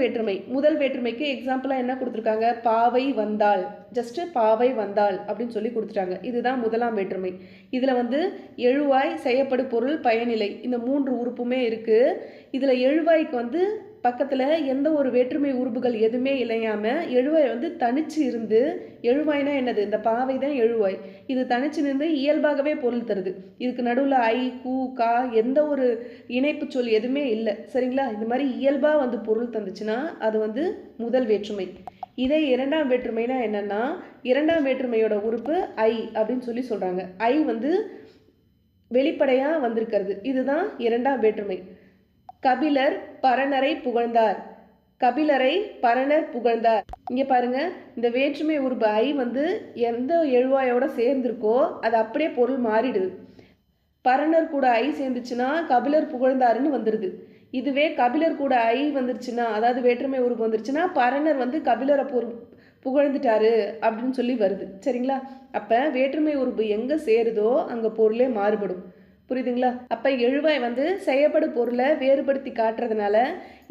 வேற்றுமைக்கு எக்ஸாம்பிளாக என்ன கொடுத்துருக்காங்க? பாவை வந்தாள், ஜஸ்ட்டு பாவை வந்தாள் அப்படின்னு கொடுத்துட்டாங்க. இதுதான் முதலாம் வேற்றுமை. இதில் வந்து எழுவாய், செய்யப்படு பொருள், பயனிலை, இந்த 3 உறுப்புமே இருக்குது. இதில் எழுவாய்க்கு வந்து பக்கத்தில் எந்த ஒரு வேற்றுமை உறுப்புகள் எதுவுமே இல்லையாமல் எழுவாய் வந்து தனிச்சு இருந்து, எழுவாய்னா என்னது? இந்த பாவை தான் எழுவாய். இது தனிச்சு நின்று இயல்பாகவே பொருள் தருது. இதுக்கு நடுவில் ஐ, கூ, கா எந்த ஒரு இணைப்பு சொல் எதுவுமே இல்லை. சரிங்களா? இந்த மாதிரி இயல்பாக வந்து பொருள் தந்துச்சுன்னா அது வந்து முதல் வேற்றுமை. இதே இரண்டாம் வேற்றுமைனா என்னன்னா, இரண்டாம் வேற்றுமையோட உறுப்பு ஐ அப்படின்னு சொல்கிறாங்க. ஐ வந்து வெளிப்படையாக வந்திருக்கிறது. இதுதான் இரண்டாம் வேற்றுமை. கபிலர் பரணரை புகழ்ந்தார், கபிலரை பரணர் புகழ்ந்தார். இங்கே பாருங்க, இந்த வேற்றுமை உறுப்பு ஐ வந்து எந்த எழுவாயோட சேர்ந்திருக்கோ அது அப்படியே பொருள் மாறிடுது. பரணர் கூட ஐ சேர்ந்துச்சுன்னா கபிலர் புகழ்ந்தாருன்னு வந்துடுது. இதுவே கபிலர் கூட ஐ வந்துருச்சுன்னா, அதாவது வேற்றுமை உறுப்பு வந்துருச்சுன்னா பரணர் வந்து கபிலரை புகழ்ந்துட்டாரு அப்படின்னு வருது. சரிங்களா? அப்போ வேற்றுமை உறுப்பு எங்கே சேருதோ அங்கே பொருளே மாறுபடும். புரியுதுங்களா? அப்போ எழுவாய் வந்து செய்யப்படும் பொருளை வேறுபடுத்தி காட்டுறதுனால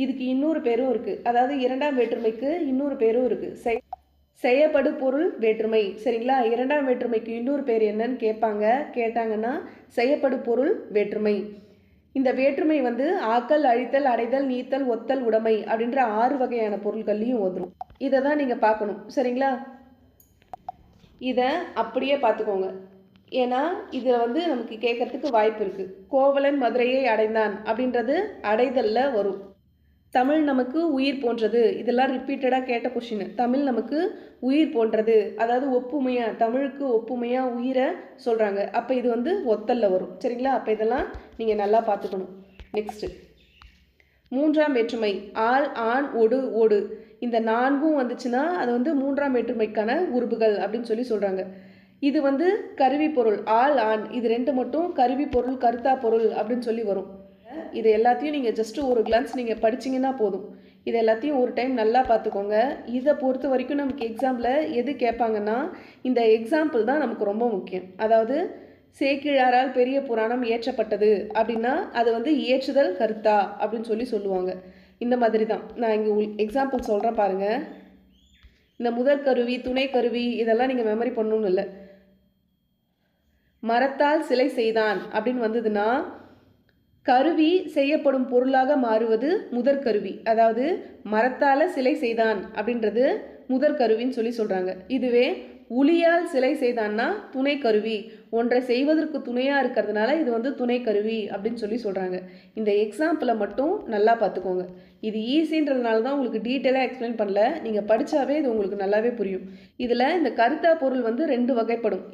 இதுக்கு இன்னொரு பேரும் இருக்குது. அதாவது இரண்டாம் வேற்றுமைக்கு இன்னொரு பேரும் இருக்குது, செய்யப்படு பொருள் வேற்றுமை. சரிங்களா? இரண்டாம் வேற்றுமைக்கு இன்னொரு பேர் என்னன்னு கேட்டாங்கன்னா செய்யப்படு பொருள் வேற்றுமை. இந்த வேற்றுமை வந்து ஆக்கல், அழித்தல், அடைதல், நீத்தல், ஒத்தல், உடைமை அப்படின்ற 6 வகையான பொருள்கள்லையும் வந்துடும். இதை தான் நீங்கள் பார்க்கணும். சரிங்களா? இதை அப்படியே பார்த்துக்கோங்க. ஏன்னா இதில் வந்து நமக்கு கேட்கறதுக்கு வாய்ப்பு இருக்குது. கோவலன் மதுரையை அடைந்தான் அப்படின்றது அடைதலில் வரும். தமிழ் நமக்கு உயிர் போன்றது, இதெல்லாம் ரிப்பீட்டடாக கேட்ட கொஷின். தமிழ் நமக்கு உயிர் போன்றது, அதாவது ஒப்புமையாக, தமிழுக்கு ஒப்புமையாக உயிரை சொல்கிறாங்க. அப்போ இது வந்து ஒத்தலில் வரும். சரிங்களா? அப்போ இதெல்லாம் நீங்கள் நல்லா பார்த்துக்கணும். நெக்ஸ்ட்டு மூன்றாம் வேற்றுமை ஆள், ஆண், ஒடு, ஓடு, இந்த 4ம் வந்துச்சுன்னா அது வந்து மூன்றாம் வேற்றுமைக்கான உறுப்புகள் அப்படின்னு சொல்கிறாங்க. இது வந்து கருவி பொருள், ஆள், ஆண், இது 2 மட்டும் கருவி பொருள், கருத்தா பொருள் அப்படின்னு வரும். இது எல்லாத்தையும் நீங்கள் ஜஸ்ட்டு ஒரு கிளான்ஸ் நீங்கள் படிச்சிங்கன்னா போதும். இது எல்லாத்தையும் ஒரு டைம் நல்லா பார்த்துக்கோங்க. இதை பொறுத்த வரைக்கும் நமக்கு எக்ஸாம்பிள் எது கேட்பாங்கன்னா இந்த எக்ஸாம்பிள் தான் நமக்கு ரொம்ப முக்கியம். அதாவது சேக்கிழாரால் பெரிய புராணம் இயற்றப்பட்டது அப்படின்னா அது வந்து இயற்றுதல் கருத்தா அப்படின்னு சொல்லுவாங்க. இந்த மாதிரி தான் நான் இங்கே எக்ஸாம்பிள் சொல்கிறேன் பாருங்கள். இந்த முதற் கருவி, துணை கருவி இதெல்லாம் நீங்கள் மெமரி பண்ணணும்னு இல்லை. மரத்தால் சிலை செய்தான் அப்படின்னு வந்ததுன்னா கருவி செய்யப்படும் பொருளாக மாறுவது முதற் கருவி. அதாவது மரத்தால் சிலை செய்தான் அப்படின்றது முதற் கருவின்னு சொல்கிறாங்க. இதுவே உளியால் சிலை செய்தான்னா துணை கருவி, ஒன்றை செய்வதற்கு துணையாக இருக்கிறதுனால இது வந்து துணை கருவி அப்படின்னு சொல்கிறாங்க. இந்த எக்ஸாம்பிளை மட்டும் நல்லா பார்த்துக்கோங்க. இது ஈஸின்றதுனால தான் உங்களுக்கு டீட்டெயிலாக எக்ஸ்பிளைன் பண்ணல. நீங்கள் படித்தாவே இது உங்களுக்கு நல்லாவே புரியும். இதில் இந்த கருத்தா பொருள் வந்து 2 வகைப்படும்.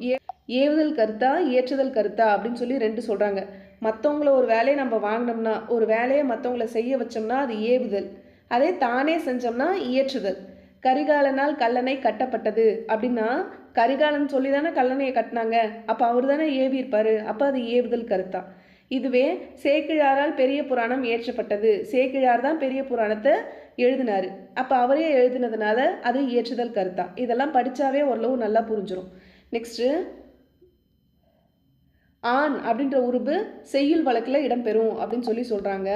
ஏவுதல் கருத்தா, ஏற்றுதல் கருத்தா அப்படின்னு 2 சொல்கிறாங்க. மற்றவங்கள ஒரு வேலையை நம்ம வாங்கினோம்னா, ஒரு வேலையை மற்றவங்கள செய்ய வச்சோம்னா அது ஏவுதல். அதே தானே செஞ்சோம்னா இயற்றுதல். கரிகாலனால் கல்லணை கட்டப்பட்டது அப்படின்னா கரிகாலன் சொல்லி தானே கல்லணையை கட்டினாங்க, அப்போ அவர் தானே ஏவியிருப்பார், அப்போ அது ஏவுதல் கருத்தா. இதுவே சேக்கிழாரால் பெரிய புராணம் இயற்றப்பட்டது, சேக்கிழார் தான் பெரிய புராணத்தை எழுதினார், அப்போ அவரே எழுதினதுனால அது இயற்றுதல் கருத்தா. இதெல்லாம் படித்தாவே ஓரளவு நல்லா புரிஞ்சிடும். நெக்ஸ்ட்டு ஆண் அப்படின்ற உருபு செய்யுள் வழக்கில் இடம்பெறும் அப்படின்னு சொல்கிறாங்க.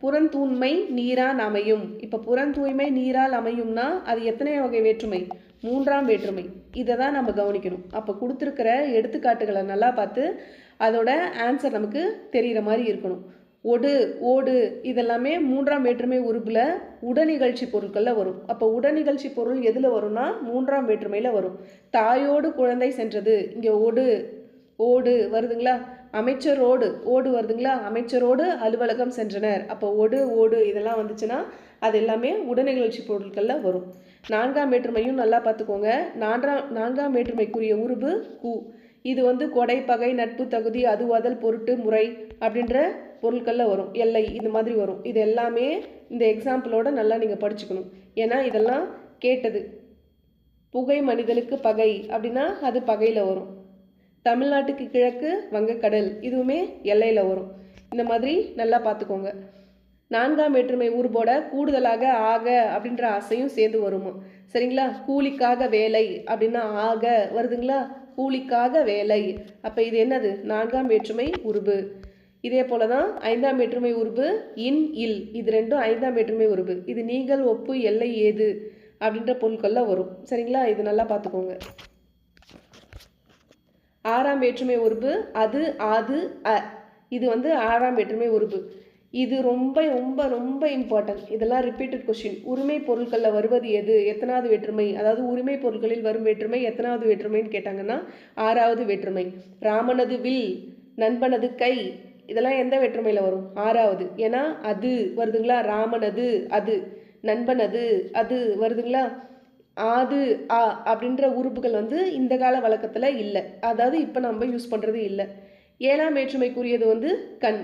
புறந்தூய்மை நீரால் அமையும். இப்போ புறந்தூய்மை நீரால் அமையும்னா அது எத்தனை வகை வேற்றுமை? மூன்றாம் வேற்றுமை. இதை தான் நம்ம கவனிக்கணும். அப்போ கொடுத்துருக்கிற எடுத்துக்காட்டுகளை நல்லா பார்த்து அதோட ஆன்சர் நமக்கு தெரிகிற மாதிரி இருக்கணும். ஒடு, ஓடு இதெல்லாமே மூன்றாம் வேற்றுமை உறுப்பில் உடனிகழ்ச்சி பொருட்களில் வரும். அப்போ உடனிகழ்ச்சி பொருள் எதில் வரும்னா மூன்றாம் வேற்றுமையில் வரும். தாயோடு குழந்தை சென்றது, இங்கே ஒடு ஓடு வருதுங்களா? அமைச்சரோடு ஓடு வருதுங்களா, அமைச்சரோடு அலுவலகம் சென்றனர். அப்போ ஒடு ஓடு இதெல்லாம் வந்துச்சுன்னா அது எல்லாமே உடனிகழ்ச்சி பொருட்களில் வரும். நான்காம் வேற்றுமையும் நல்லா பார்த்துக்கோங்க. நான்காம் வேற்றுமைக்குரிய உருபு கு. இது வந்து கொடை, பகை, நட்பு, தகுதி, அதுவாதல், பொருட்டு, முறை அப்படின்ற பொருட்களில் வரும். எல்லை இது மாதிரி வரும். இது எல்லாமே இந்த எக்ஸாம்பிளோட நல்லா நீங்கள் படிச்சுக்கணும். ஏன்னா இதெல்லாம் கேட்டது. புகை மனிதனுக்கு பகை அப்படின்னா அது பகையில் வரும். தமிழ்நாட்டுக்கு கிழக்கு வங்கக்கடல் இதுவுமே எல்லையில் வரும். இந்த மாதிரி நல்லா பார்த்துக்கோங்க. நான்காம் வேற்றுமை உருபோட கூடுதலாக ஆக அப்படின்ற ஆசையும் சேர்ந்து வருமா, சரிங்களா? கூலிக்காக வேலை அப்படின்னா ஆக வருதுங்களா, கூலிக்காக வேலை. அப்போ இது என்னது? நான்காம் வேற்றுமை உருபு. இதே போல தான் ஐந்தாம் வேற்றுமை உருபு இன் இல். இது ரெண்டும் ஐந்தாம் வேற்றுமை உருபு. இது நீங்கள், ஒப்பு, எல்லை, ஏது அப்படின்ற பொருட்களில் வரும். சரிங்களா? இது நல்லா பார்த்துக்கோங்க. ஆறாம் வேற்றுமை உருபு அது, ஆது, அ. இது வந்து ஆறாம் வேற்றுமை உருபு. இது ரொம்ப ரொம்ப ரொம்ப இம்பார்ட்டன்ட். இதெல்லாம் ரிப்பீட்டட் கொஸ்டின். உரிமை பொருட்களில் வருவது எது, எத்தனாவது வேற்றுமை, அதாவது உரிமை பொருட்களில் வரும் வேற்றுமை எத்தனாவது வேற்றுமைன்னு கேட்டாங்கன்னா ஆறாவது வேற்றுமை. ராமனது வில், நண்பனது கை, இதெல்லாம் எந்த வேற்றுமையில் வரும்? ஆறாவது. ஏன்னா அது வருதுங்களா, ராமனது அது, நண்பனது அது வருதுங்களா. ஆது ஆ அப்படின்ற உறுப்புகள் வந்து இந்த கால வழக்கத்தில் இல்லை, அதாவது இப்போ நம்ம யூஸ் பண்ணுறது இல்லை. ஏழாம் வேற்றுமைக்குரியது வந்து கண்.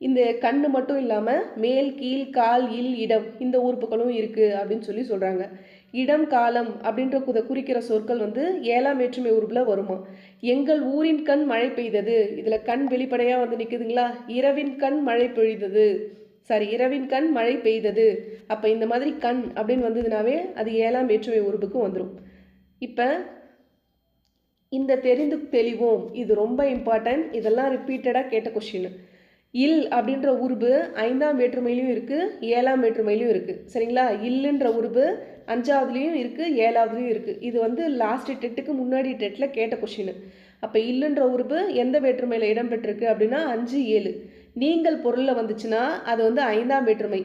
இந்த கண் மட்டும் இல்லாமல் மேல், கீழ், கால், இல், இடம் இந்த உறுப்புகளும் இருக்குது அப்படின்னு சொல்கிறாங்க. இடம், காலம் அப்படின்ற குறிக்கிற சொற்கள் வந்து ஏழாம் வேற்றுமை உறுப்பில் வருமா. எங்கள் ஊரின் கண் மழை பெய்தது, இதில் கண் வெளிப்படையாக வந்து நிற்குதுங்களா. இரவின் கண் மழை பெய்தது, இரவின் கண் மழை பெய்தது. அப்போ இந்த மாதிரி கண் அப்படின்னு வந்ததுனாவே அது ஏழாம் வேற்றுமை உறுப்புக்கு வந்துடும். இப்போ இந்த தெரிந்து தெளிவோம், இது ரொம்ப இம்பார்ட்டன்ட். இதெல்லாம் ரிப்பீட்டடாக கேட்ட கொஸ்டின். இல் அப்படின்ற உருபு ஐந்தாம் வேற்றுமையிலையும் இருக்குது, ஏழாம் வேற்றுமையிலையும் இருக்குது. சரிங்களா? இல்லுன்ற உருபு அஞ்சாவதுலேயும் இருக்குது, ஏழாவதுலேயும் இருக்குது. இது வந்து லாஸ்ட் டெட்டுக்கு முன்னாடி டெட்டில் கேட்ட கொஷின். அப்போ இல்லுன்ற உருபு எந்த வேற்றுமையில் இடம்பெற்றிருக்கு அப்படின்னா 5, 7. நீங்கள் பொருளில் வந்துச்சுன்னா அது வந்து ஐந்தாம் வேற்றுமை.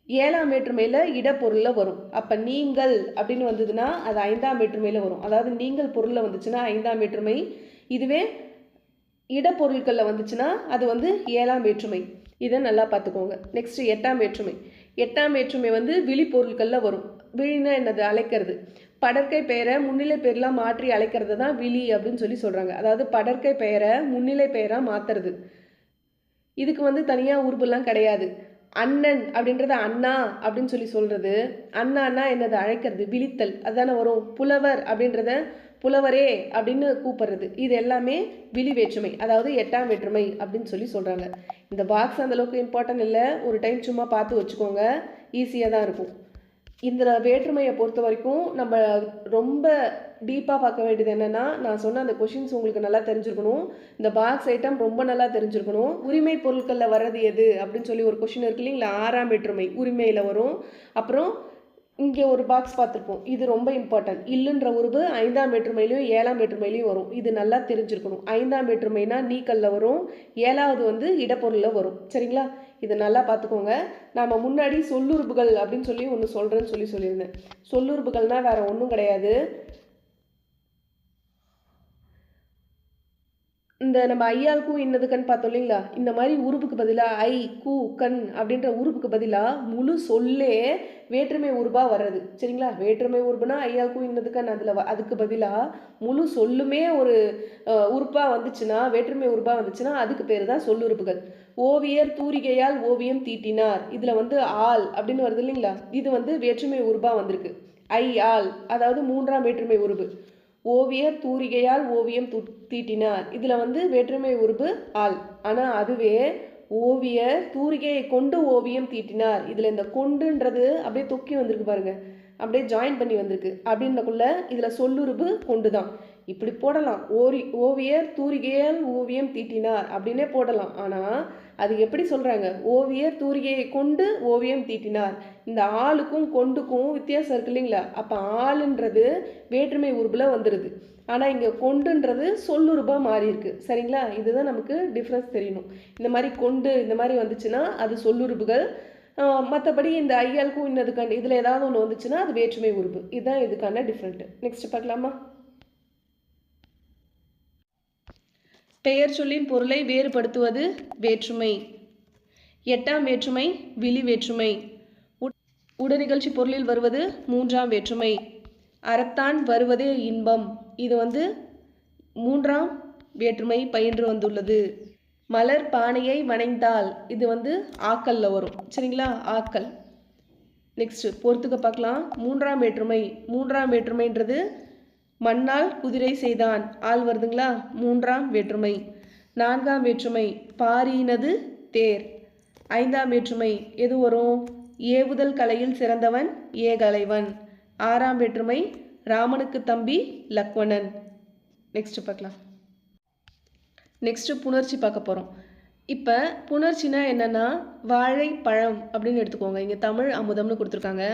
ஏழாம் வேற்றுமையில் இடப்பொருளில் வரும். அப்போ நீங்கள் அப்படின்னு வந்ததுன்னா அது ஐந்தாம் வேற்றுமையில் வரும். அதாவது நீங்கள் பொருளில் வந்துச்சுன்னா ஐந்தாம் வேற்றுமை. இதுவே இடப்பொருட்களில் வந்துச்சுன்னா அது வந்து ஏழாம் வேற்றுமை. இதை நல்லா பார்த்துக்கோங்க. நெக்ஸ்ட் எட்டாம் வேற்றுமை. எட்டாம் வேற்றுமை வந்து விழிப்பொருட்களில் வரும். விழினா என்னது? அழைக்கிறது. படற்கை பெயரை முன்னிலை பெயரெலாம் மாற்றி அழைக்கிறது தான் விழி அப்படின்னு சொல்கிறாங்க. அதாவது படற்கை பெயரை முன்னிலை பெயராக மாற்றுறது. இதுக்கு வந்து தனியாக உறுப்புலாம் கிடையாது. அண்ணன் அப்படின்றத அண்ணா அப்படின்னு சொல்கிறது. அண்ணான்னா என்னது? அழைக்கிறது, விழித்தல், அதுதானே வரும். புலவர் அப்படின்றத புலவரே அப்படின்னு கூப்பிடுறது. இது எல்லாமே விழி வேற்றுமை, அதாவது எட்டாம் வேற்றுமை அப்படின்னு சொல்கிறாங்க. இந்த பாக்ஸ் அந்தளவுக்கு இம்பார்ட்டன்ட் இல்லை, ஒரு டைம் சும்மா பார்த்து வச்சுக்கோங்க, ஈஸியாக தான் இருக்கும். இந்த வேற்றுமையை பொறுத்த வரைக்கும் நம்ம ரொம்ப டீப்பாக பார்க்க வேண்டியது என்னென்னா, நான் சொன்ன அந்த கொஷின்ஸ் உங்களுக்கு நல்லா தெரிஞ்சிருக்கணும். இந்த பாக்ஸ் ஐட்டம் ரொம்ப நல்லா தெரிஞ்சிருக்கணும். உரிமை பொருட்களில் வர்றது எது அப்படின்னு ஒரு கொஷின் இருக்கு இல்லைங்களா, ஆறாம் வேற்றுமை உரிமையில் வரும். அப்புறம் இங்கே ஒரு பாக்ஸ் பார்த்துருப்போம், இது ரொம்ப இம்பார்ட்டன்ட். இல்லுன்ற உருவு ஐந்தாம் வேற்றுமையிலையும் ஏழாம் வேற்றுமையிலையும் வரும். இது நல்லா தெரிஞ்சிருக்கணும். ஐந்தாம் வேற்றுமைனா நீக்கல்ல வரும், ஏழாவது வந்து இடப்பொருளில் வரும். சரிங்களா? இதை நல்லா பார்த்துக்கோங்க. நாம் முன்னாடி சொல்லுறுப்புகள் அப்படின்னு ஒன்று சொல்கிறேன்னு சொல்லியிருந்தேன். சொல்லுறுப்புகள்னால் வேறு ஒன்றும் கிடையாது. இந்த நம்ம ஐயாளுக்கும் இன்னது கண் பார்த்தோம் இல்லைங்களா, இந்த மாதிரி உறுப்புக்கு பதிலாக ஐ, கூ, கண் அப்படின்ற உறுப்புக்கு பதிலாக முழு சொல்லே வேற்றுமை உருபாக வர்றது. சரிங்களா? வேற்றுமை உருப்புனா ஐயாளுக்கும் இன்னது கண், அதுக்கு பதிலாக முழு சொல்லுமே ஒரு உறுப்பாக வந்துச்சுன்னா, வேற்றுமை உருபாக வந்துச்சுன்னா அதுக்கு பேர் தான் சொல்லுறுப்புகள். ஓவியர் தூரிகையால் ஓவியம் தீட்டினார், இதில் வந்து ஆள் அப்படின்னு வருது இல்லைங்களா, இது வந்து வேற்றுமை உருபாக வந்திருக்கு. ஐ ஆள், அதாவது மூன்றாம் வேற்றுமை உருவு. ஓவியர் தூரிகையால் ஓவியம் தீட்டினார், இதில் வந்து வேற்றுமை உருபு ஆள். ஆனால் அதுவே ஓவியர் தூரிகையை கொண்டு ஓவியம் தீட்டினார், இதில் இந்த கொண்டுன்றது அப்படியே தொக்கி வந்திருக்கு பாருங்க, அப்படியே ஜாயின் பண்ணி வந்திருக்கு. அப்படின்றக்குள்ள இதில் சொல்லுறுப்பு கொண்டு தான். இப்படி போடலாம், ஓவியர் தூரிகையால் ஓவியம் தீட்டினார் அப்படின்னே போடலாம். ஆனால் அது எப்படி சொல்கிறாங்க? ஓவியர் தூரிகையை கொண்டு ஓவியம் தீட்டினார். இந்த ஆளுக்கும் கொண்டுக்கும் வித்தியாசம் இருக்கு இல்லைங்களா? அப்போ ஆளுன்றது வேற்றுமை உருபில் வந்துடுது. ஆனால் இங்கே கொண்டுன்றது சொல்லுருபாக மாறி இருக்கு. சரிங்களா? இதுதான் நமக்கு டிஃப்ரென்ஸ் தெரியணும். இந்த மாதிரி கொண்டு இந்த மாதிரி வந்துச்சுன்னா அது சொல்லுறுப்புகள். மற்றபடி இந்த ஐயாளுக்கும் இன்னதுக்கான இதில் ஏதாவது ஒன்று வந்துச்சுன்னா அது வேற்றுமை உறுப்பு. இதுதான் இதுக்கான டிஃப்ரெண்ட்டு. நெக்ஸ்ட் பார்க்கலாமா? பெயர் சொல்லின் பொருளை வேறுபடுத்துவது வேற்றுமை. 8ஆம் வேற்றுமை விளி வேற்றுமை. உடனிகழ்ச்சி பொருளில் வருவது 3ஆம் வேற்றுமை. அறத்தான் வருவதே இன்பம், இது 3ஆம் வேற்றுமை பயின்று வந்துள்ளது. மலர் பானையை வணைந்தால், இது ஆக்கல்ல வரும். சரிங்களா, ஆக்கல். நெக்ஸ்ட் பொறுத்துக்க பார்க்கலாம். 3ஆம் வேற்றுமை. 3ஆம் வேற்றுமைன்றது மண்ணால் குதிரை செய்தான், ஆள் வருதுங்களா, 3ஆம் வேற்றுமை. 4ஆம் வேற்றுமை பாரினது தேர். 5ஆம் வேற்றுமை எது வரும்? ஏவுதல் கலையில் சிறந்தவன் ஏகலைவன். 6ஆம் வேற்றுமை ராமனுக்கு தம்பி லக்வணன். நெக்ஸ்ட் பார்க்கலாம். நெக்ஸ்ட் புணர்ச்சி பார்க்க போகிறோம். இப்போ புணர்ச்சினா என்னென்னா, வாழை பழம் அப்படின்னு எடுத்துக்கோங்க. இங்கே தமிழ் அமுதம்னு கொடுத்துருக்காங்க.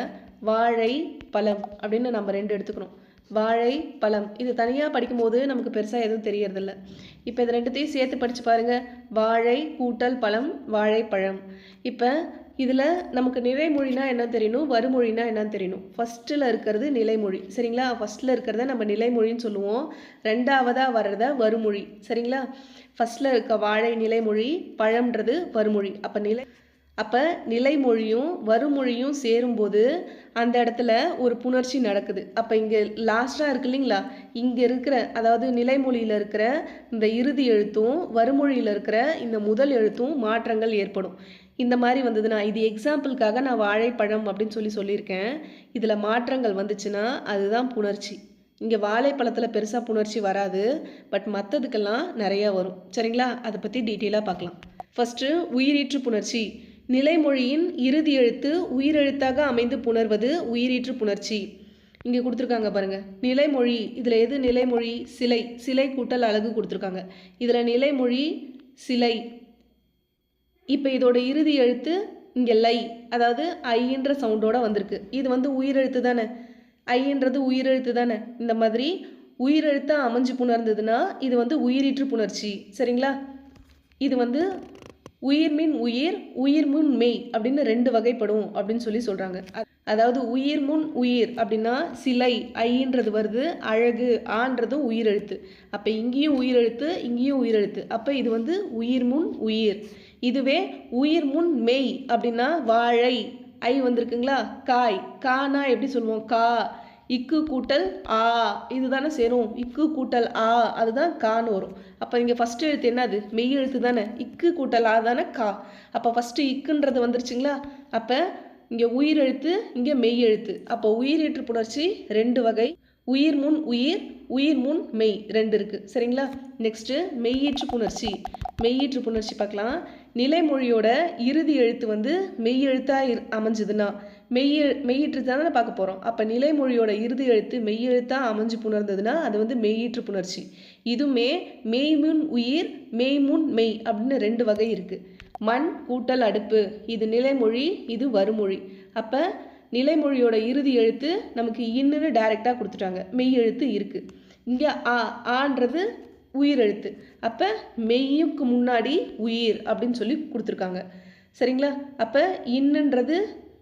வாழை பழம் அப்படின்னு நம்ம 2 எடுத்துக்கணும். வாழை பழம் இது தனியாக படிக்கும்போது நமக்கு பெருசாக எதுவும் தெரியறதில்ல. இப்போ இது 2த்தையும் சேர்த்து படித்து பாருங்கள். வாழை கூட்டல் பழம் வாழைப்பழம். இப்போ இதில் நமக்கு நிலைமொழினா என்ன தெரியணும், வருமொழினா என்னன்னு தெரியணும். ஃபஸ்ட்டில் இருக்கிறது நிலைமொழி. சரிங்களா, ஃபஸ்ட்டில் இருக்கிறத நம்ம நிலைமொழின்னு சொல்லுவோம். 2ஆவதாக வர்றத வருமொழி. சரிங்களா, ஃபஸ்ட்டில் இருக்க வாழை நிலைமொழி, பழம்ன்றது வருமொழி. அப்போ நிலைமொழியும் வருமொழியும் சேரும்போது அந்த இடத்துல ஒரு புணர்ச்சி நடக்குது. அப்போ இங்கே லாஸ்ட்டாக இருக்கு இல்லைங்களா, இங்கே இருக்கிற அதாவது நிலைமொழியில் இருக்கிற இந்த இறுதி எழுத்தும் வருமொழியில் இருக்கிற இந்த முதல் எழுத்தும் மாற்றங்கள் ஏற்படும். இந்த மாதிரி வந்ததுன்னா, இது எக்ஸாம்பிளுக்காக நான் வாழைப்பழம் அப்படின்னு சொல்லியிருக்கேன். இதில் மாற்றங்கள் வந்துச்சுன்னா அதுதான் புணர்ச்சி. இங்கே வாழைப்பழத்தில் பெருசாக புணர்ச்சி வராது, பட் மற்றதுக்கெல்லாம் நிறையா வரும். சரிங்களா, அதை பற்றி டீட்டெயிலாக பார்க்கலாம். ஃபஸ்ட்டு உயிரீற்று புணர்ச்சி. நிலைமொழியின் இறுதி எழுத்து உயிரெழுத்தாக அமைந்து புணர்வது உயிரீற்று புணர்ச்சி. இங்கே கொடுத்துருக்காங்க பாருங்கள். நிலைமொழி இதில் எது நிலைமொழி? சிலை. சிலை கூட்டல் அழகு கொடுத்துருக்காங்க. இதில் நிலைமொழி சிலை. இப்போ இதோட இறுதி எழுத்து இங்கே லை, அதாவது ஐன்ற சவுண்டோட வந்திருக்கு. இது உயிரெழுத்து தானே, ஐன்றது உயிரெழுத்து தானே. இந்த மாதிரி உயிரெழுத்தாக அமைஞ்சு புணர்ந்ததுன்னா இது உயிரீற்று புணர்ச்சி. சரிங்களா, இது உயிர்மின் உயிர், உயிர்முன் மெய் அப்படின்னு 2 வகைப்படும் அப்படின்னு சொல்கிறாங்க. அதாவது உயிர்முன் உயிர் அப்படின்னா சிலை, ஐன்றது வருது, அழகு ஆன்றதும் உயிரெழுத்து. அப்போ இங்கேயும் உயிரெழுத்து இங்கேயும் உயிரெழுத்து. அப்போ இது உயிர்முன் உயிர். இதுவே உயிர்முன் மெய் அப்படின்னா வாழை, ஐ வந்திருக்குங்களா, காய். கானா எப்படி சொல்லுவோம்? கா. இக்கு கூட்டல் ஆ, இதுதானே சேரும். இக்கு கூட்டல் ஆ, அதுதான் கான்னு வரும். அப்போ இங்கே ஃபஸ்ட்டு எழுத்து என்னது? மெய் எழுத்து தானே. இக்கு கூட்டல் ஆ தானே கா. அப்போ ஃபஸ்ட்டு இக்குன்றது வந்துருச்சுங்களா. அப்போ இங்கே உயிர் எழுத்து இங்கே மெய் எழுத்து. அப்போ உயிரீற்று புணர்ச்சி 2 வகை. உயிர் முன் உயிர், உயிர் முன் மெய் 2 இருக்குது. சரிங்களா, நெக்ஸ்ட்டு மெய்யீற்று புணர்ச்சி. மெய்யீற்று புணர்ச்சி பார்க்கலாம். நிலைமொழியோட இறுதி எழுத்து மெய் எழுத்தாக அமைஞ்சதுன்னா, மெய்யீற்று தானே பார்க்க போகிறோம். அப்போ நிலைமொழியோட இறுதி எழுத்து மெய் எழுத்தாக அமைஞ்சு புணர்ந்ததுன்னா அது மெய்யீற்று புணர்ச்சி. இதுவுமே மெய்முன் உயிர் மெய்முன் மெய் அப்படின்னு 2 வகை இருக்குது. மண் கூட்டல் அடுப்பு இது நிலைமொழி, இது வருமொழி. அப்போ நிலைமொழியோட இறுதி எழுத்து நமக்கு இன்னுன்னு டைரெக்டாக கொடுத்துட்டாங்க. மெய் எழுத்து இருக்குது. இங்கே ஆன்றது உயிரெழுத்து. அப்போ மெய்யுக்கு முன்னாடி உயிர் அப்படின்னு சொல்லி கொடுத்துருக்காங்க. சரிங்களா, அப்போ இன்னுன்றது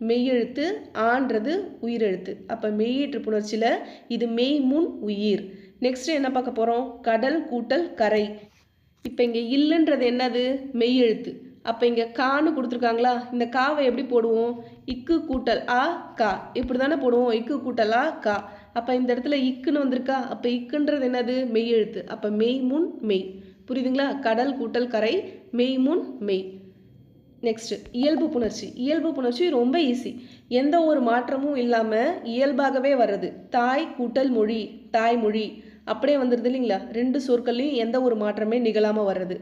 மெய்யெழுத்து, ஆன்றது உயிரெழுத்து. அப்போ மெய்யீற்று புணர்ச்சியில் இது மெய் முன் உயிர். நெக்ஸ்ட் என்ன பார்க்க போகிறோம்? கடல் கூட்டல் கரை. இப்போ இங்கே இல்லைன்றது என்னது? மெய்யெழுத்து. அப்போ இங்கே கான்னு கொடுத்துருக்காங்களா, இந்த காவை எப்படி போடுவோம்? இக்கு கூட்டல் ஆ கா, இப்படி தானே போடுவோம். இக்கு கூட்டல் ஆ கா. அப்போ இந்த இடத்துல இக்குன்னு வந்திருக்கா. அப்போ இக்குன்றது என்னது? மெய்யெழுத்து. அப்போ மெய் முன் மெய். புரியுதுங்களா? கடல் கூட்டல் கரை, மெய் முன் மெய். நெக்ஸ்ட் இயல்பு புணர்ச்சி. இயல்பு புணர்ச்சி ரொம்ப ஈஸி. எந்த ஒரு மாற்றமும் இல்லாமல் இயல்பாகவே வர்றது. தாய் கூட்டல் மொழி, தாய்மொழி அப்படியே வந்துடுது இல்லைங்களா. 2 சொற்கள்லையும் எந்த ஒரு மாற்றமே நிகழாமல் வர்றது.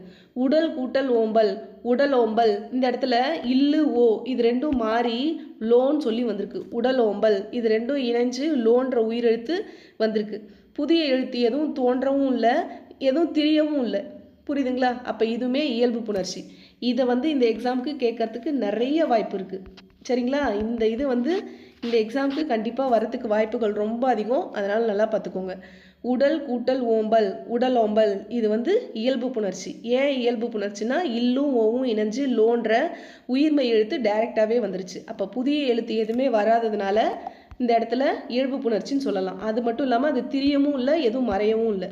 உடல் கூட்டல் ஓம்பல், உடல் ஓம்பல். இந்த இடத்துல இல்லு ஓ இது 2ம் மாறி லோன்னு சொல்லி வந்திருக்கு. உடல் ஓம்பல் இது 2ம் இணைஞ்சு லோன்ற உயிரெழுத்து வந்திருக்கு. புதிய எழுத்து எதுவும் தோன்றவும் இல்லை, எதுவும் திரியவும் இல்லை. புரியுதுங்களா? அப்போ இதுவுமே இயல்பு புணர்ச்சி. இதை இந்த எக்ஸாமுக்கு கேட்கறதுக்கு நிறைய வாய்ப்பு இருக்குது. சரிங்களா, இந்த இது இந்த எக்ஸாமுக்கு கண்டிப்பாக வரத்துக்கு வாய்ப்புகள் ரொம்ப அதிகம். அதனால் நல்லா பார்த்துக்கோங்க. உடல் கூட்டல் ஓம்பல், உடல் ஓம்பல் இது இயல்பு புணர்ச்சி. ஏன் இயல்பு புணர்ச்சினா இல்லும் ஓவும் இணைஞ்சு லோன்ற உயிர்மெய் எழுத்து டைரெக்டாகவே வந்துருச்சு. அப்போ புதிய எழுத்து எதுவுமே வராததுனால இந்த இடத்துல இயல்பு புணர்ச்சின்னு சொல்லலாம். அது மட்டும் இல்லாமல் அது திரியவும் இல்லை, எதுவும் மறையவும் இல்லை.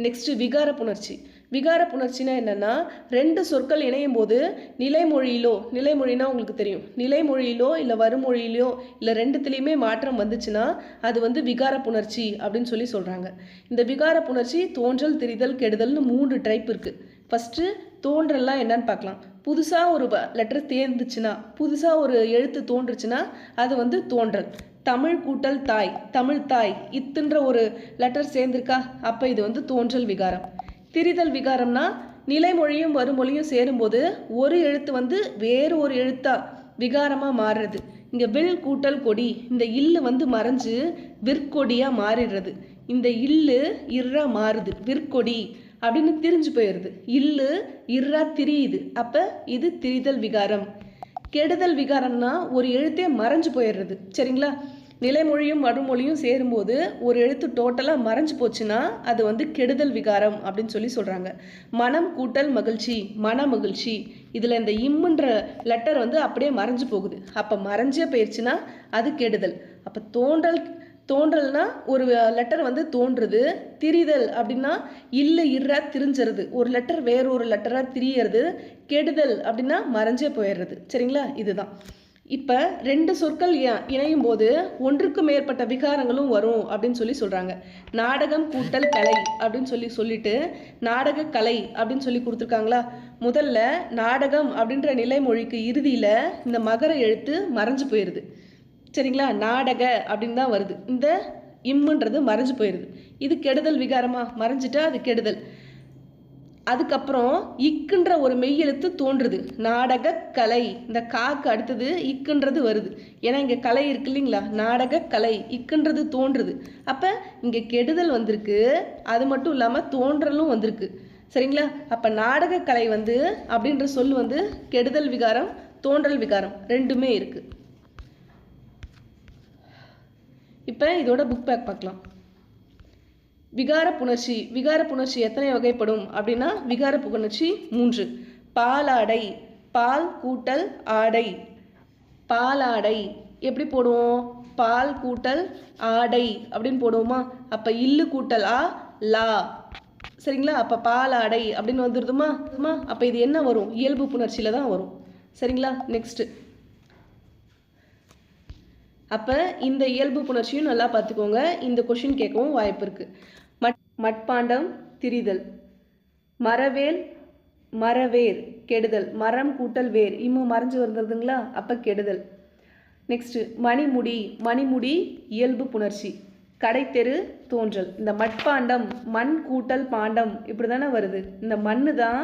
நெக்ஸ்ட் விகார புணர்ச்சி. விகார புணர்ச்சினா என்னன்னா, 2 சொற்கள் இணையும் போது நிலைமொழியிலோ, நிலைமொழினா உங்களுக்கு தெரியும், நிலைமொழியிலோ இல்லை வருமொழியிலோ இல்லை ரெண்டுத்துலேயுமே மாற்றம் வந்துச்சுன்னா அது வந்து விகார புணர்ச்சி அப்படின்னு சொல்லி சொல்கிறாங்க. இந்த விகார புணர்ச்சி தோன்றல், திரிதல், கெடுதல்னு 3 டைப் இருக்குது. ஃபஸ்ட்டு தோன்றல்லாம் என்னன்னு பார்க்கலாம். புதுசாக ஒரு லெட்டர் தேர்ந்துச்சுன்னா, புதுசாக ஒரு எழுத்து தோன்றுச்சுன்னா அது வந்து தோன்றல். தமிழ் கூட்டல் தாய், தமிழ் தாய், இத்துன்ற ஒரு லெட்டர் சேர்ந்திருக்கா, அப்போ இது வந்து தோன்றல் விகாரம். திரிதல் விகாரம்னா நிலைமொழியும் வருமொழியும் சேரும்போது ஒரு எழுத்து வந்து வேறு ஒரு எழுத்தா விகாரமாக மாறுறது. இங்கே வில் கூட்டல் கொடி, இந்த இல்லு வந்து மறைஞ்சு விற்கொடியாக மாறிடுறது. இந்த இல்லு இர்ரா மாறுது, விற்கொடி அப்படின்னு திரிஞ்சு போயிடுது. இல்லு இர்ரா திரியுது, அப்போ இது திரிதல் விகாரம். கெடுதல் விகாரம்னா ஒரு எழுத்தே மறைஞ்சு போயிடுறது. சரிங்களா? நிலைமொழியும் வருமொழியும் சேரும்போது ஒரு எழுத்து டோட்டலாக மறைஞ்சு போச்சுன்னா அது வந்து கெடுதல் விகாரம் அப்படின்னு சொல்லி சொல்கிறாங்க. மனம் கூட்டல் மகிழ்ச்சி, மன மகிழ்ச்சி, இதில் இந்த இம்முன்ற லெட்டர் வந்து அப்படியே மறைஞ்சு போகுது. அப்போ மறைஞ்சே போயிடுச்சுன்னா அது கெடுதல். அப்போ தோன்றல்னா ஒரு லெட்டர் வந்து தோன்றுறது. திரிதல் அப்படின்னா இல்லை இர்ரா திரிஞ்சிருது, ஒரு லெட்டர் வேறொரு லெட்டராக திரியறது. கெடுதல் அப்படின்னா மறைஞ்சே போயிடுறது. சரிங்களா? இதுதான். இப்போ 2 சொற்கள் இணையும் போது ஒன்றுக்கு மேற்பட்ட விகாரங்களும் வரும் அப்படின்னு சொல்லி சொல்கிறாங்க. நாடகம் கூட்டல் கலை அப்படின்னு சொல்லிட்டு நாடக கலை அப்படின்னு சொல்லி கொடுத்துருக்காங்களா. முதல்ல நாடகம் அப்படின்ற நிலைமொழிக்கு இறுதியில் இந்த மகர எழுத்து மறைஞ்சு போயிடுது. சரிங்களா? நாடக அப்படின்னு தான் வருது, இந்த இம்முன்றது மறைஞ்சு போயிடுது. இது கெடுதல் விகாரமா, மறைஞ்சிட்டா அது கெடுதல். அதுக்கப்புறம் இக்குன்ற ஒரு மெய்யெழுத்து தோன்றுது, நாடக கலை. இந்த காக்கு அடுத்தது இக்குன்றது வருது, ஏன்னா இங்கே கலை இருக்கு இல்லைங்களா, நாடக கலை, இக்குன்றது தோன்றுது. அப்போ இங்கே கெடுதல் வந்திருக்கு, அது மட்டும் இல்லாமல் தோன்றலும் வந்திருக்கு. சரிங்களா? அப்போ நாடக கலை வந்து அப்படின்ற சொல் வந்து கெடுதல் விகாரம், தோன்றல் விகாரம் ரெண்டுமே இருக்குது. இப்போ இதோட புக் பேக் பார்க்கலாம். விகார புணர்ச்சி, விகார புணர்ச்சி எத்தனை வகைப்படும் அப்படின்னா, விகார புணர்ச்சி 3. பாலாடை, பால் கூட்டல் ஆடை, பாலாடை எப்படி போடுவோம், பால் கூட்டல் ஆடை அப்படின்னு போடுவோமா. அப்போ இல்லு கூட்டல் ஆ லா. சரிங்களா? அப்போ பாலாடை அப்படின்னு வந்துடுதுமா. அப்போ இது என்ன வரும், இயல்பு புணர்ச்சியில் தான் வரும். சரிங்களா? நெக்ஸ்ட்டு, அப்போ இந்த இயல்பு புணர்ச்சியும் நல்லா பார்த்துக்கோங்க, இந்த கொஷின் கேட்கவும் வாய்ப்பு இருக்குது. மட்பாண்டம் திரிதல், மரவேல் மரவேர் கெடுதல், மரம் கூட்டல் வேர், இன்னும் மறைஞ்சு வந்துடுதுங்களா, அப்போ கெடுதல். நெக்ஸ்ட்டு மணிமுடி, மணிமுடி இயல்பு புணர்ச்சி. கடைத்தெரு தோன்றல். இந்த மட்பாண்டம், மண் கூட்டல் பாண்டம் இப்படி தானே வருது. இந்த மண்ணு தான்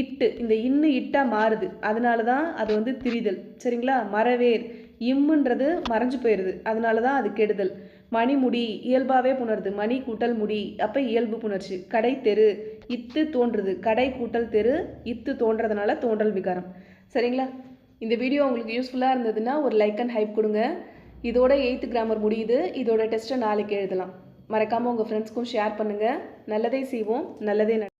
இட்டு, இந்த இன்னு இட்டா மாறுது, அதனால தான் அது வந்து திரிதல். சரிங்களா? மரவேர் இம்முன்றது மறைஞ்சு போயிடுது, அதனால தான் அது கெடுதல். மணிமுடி இயல்பாகவே புணருது, மணி கூட்டல் முடி, அப்போ இயல்பு புணர்ச்சி. கடை தெரு, இத்து தோன்றுது, கடை கூட்டல் தெரு, இத்து தோன்றதுனால தோன்றல் விகாரம். சரிங்களா? இந்த வீடியோ உங்களுக்கு யூஸ்ஃபுல்லாக இருந்ததுன்னா ஒரு லைக் அண்ட் ஹைப் கொடுங்க. இதோட 8th கிராமர் முடியுது. இதோட டெஸ்ட்டை நாளைக்கு எழுதலாம். மறக்காமல் உங்கள் ஃப்ரெண்ட்ஸ்க்கும் ஷேர் பண்ணுங்கள். நல்லதே செய்வோம், நல்லதே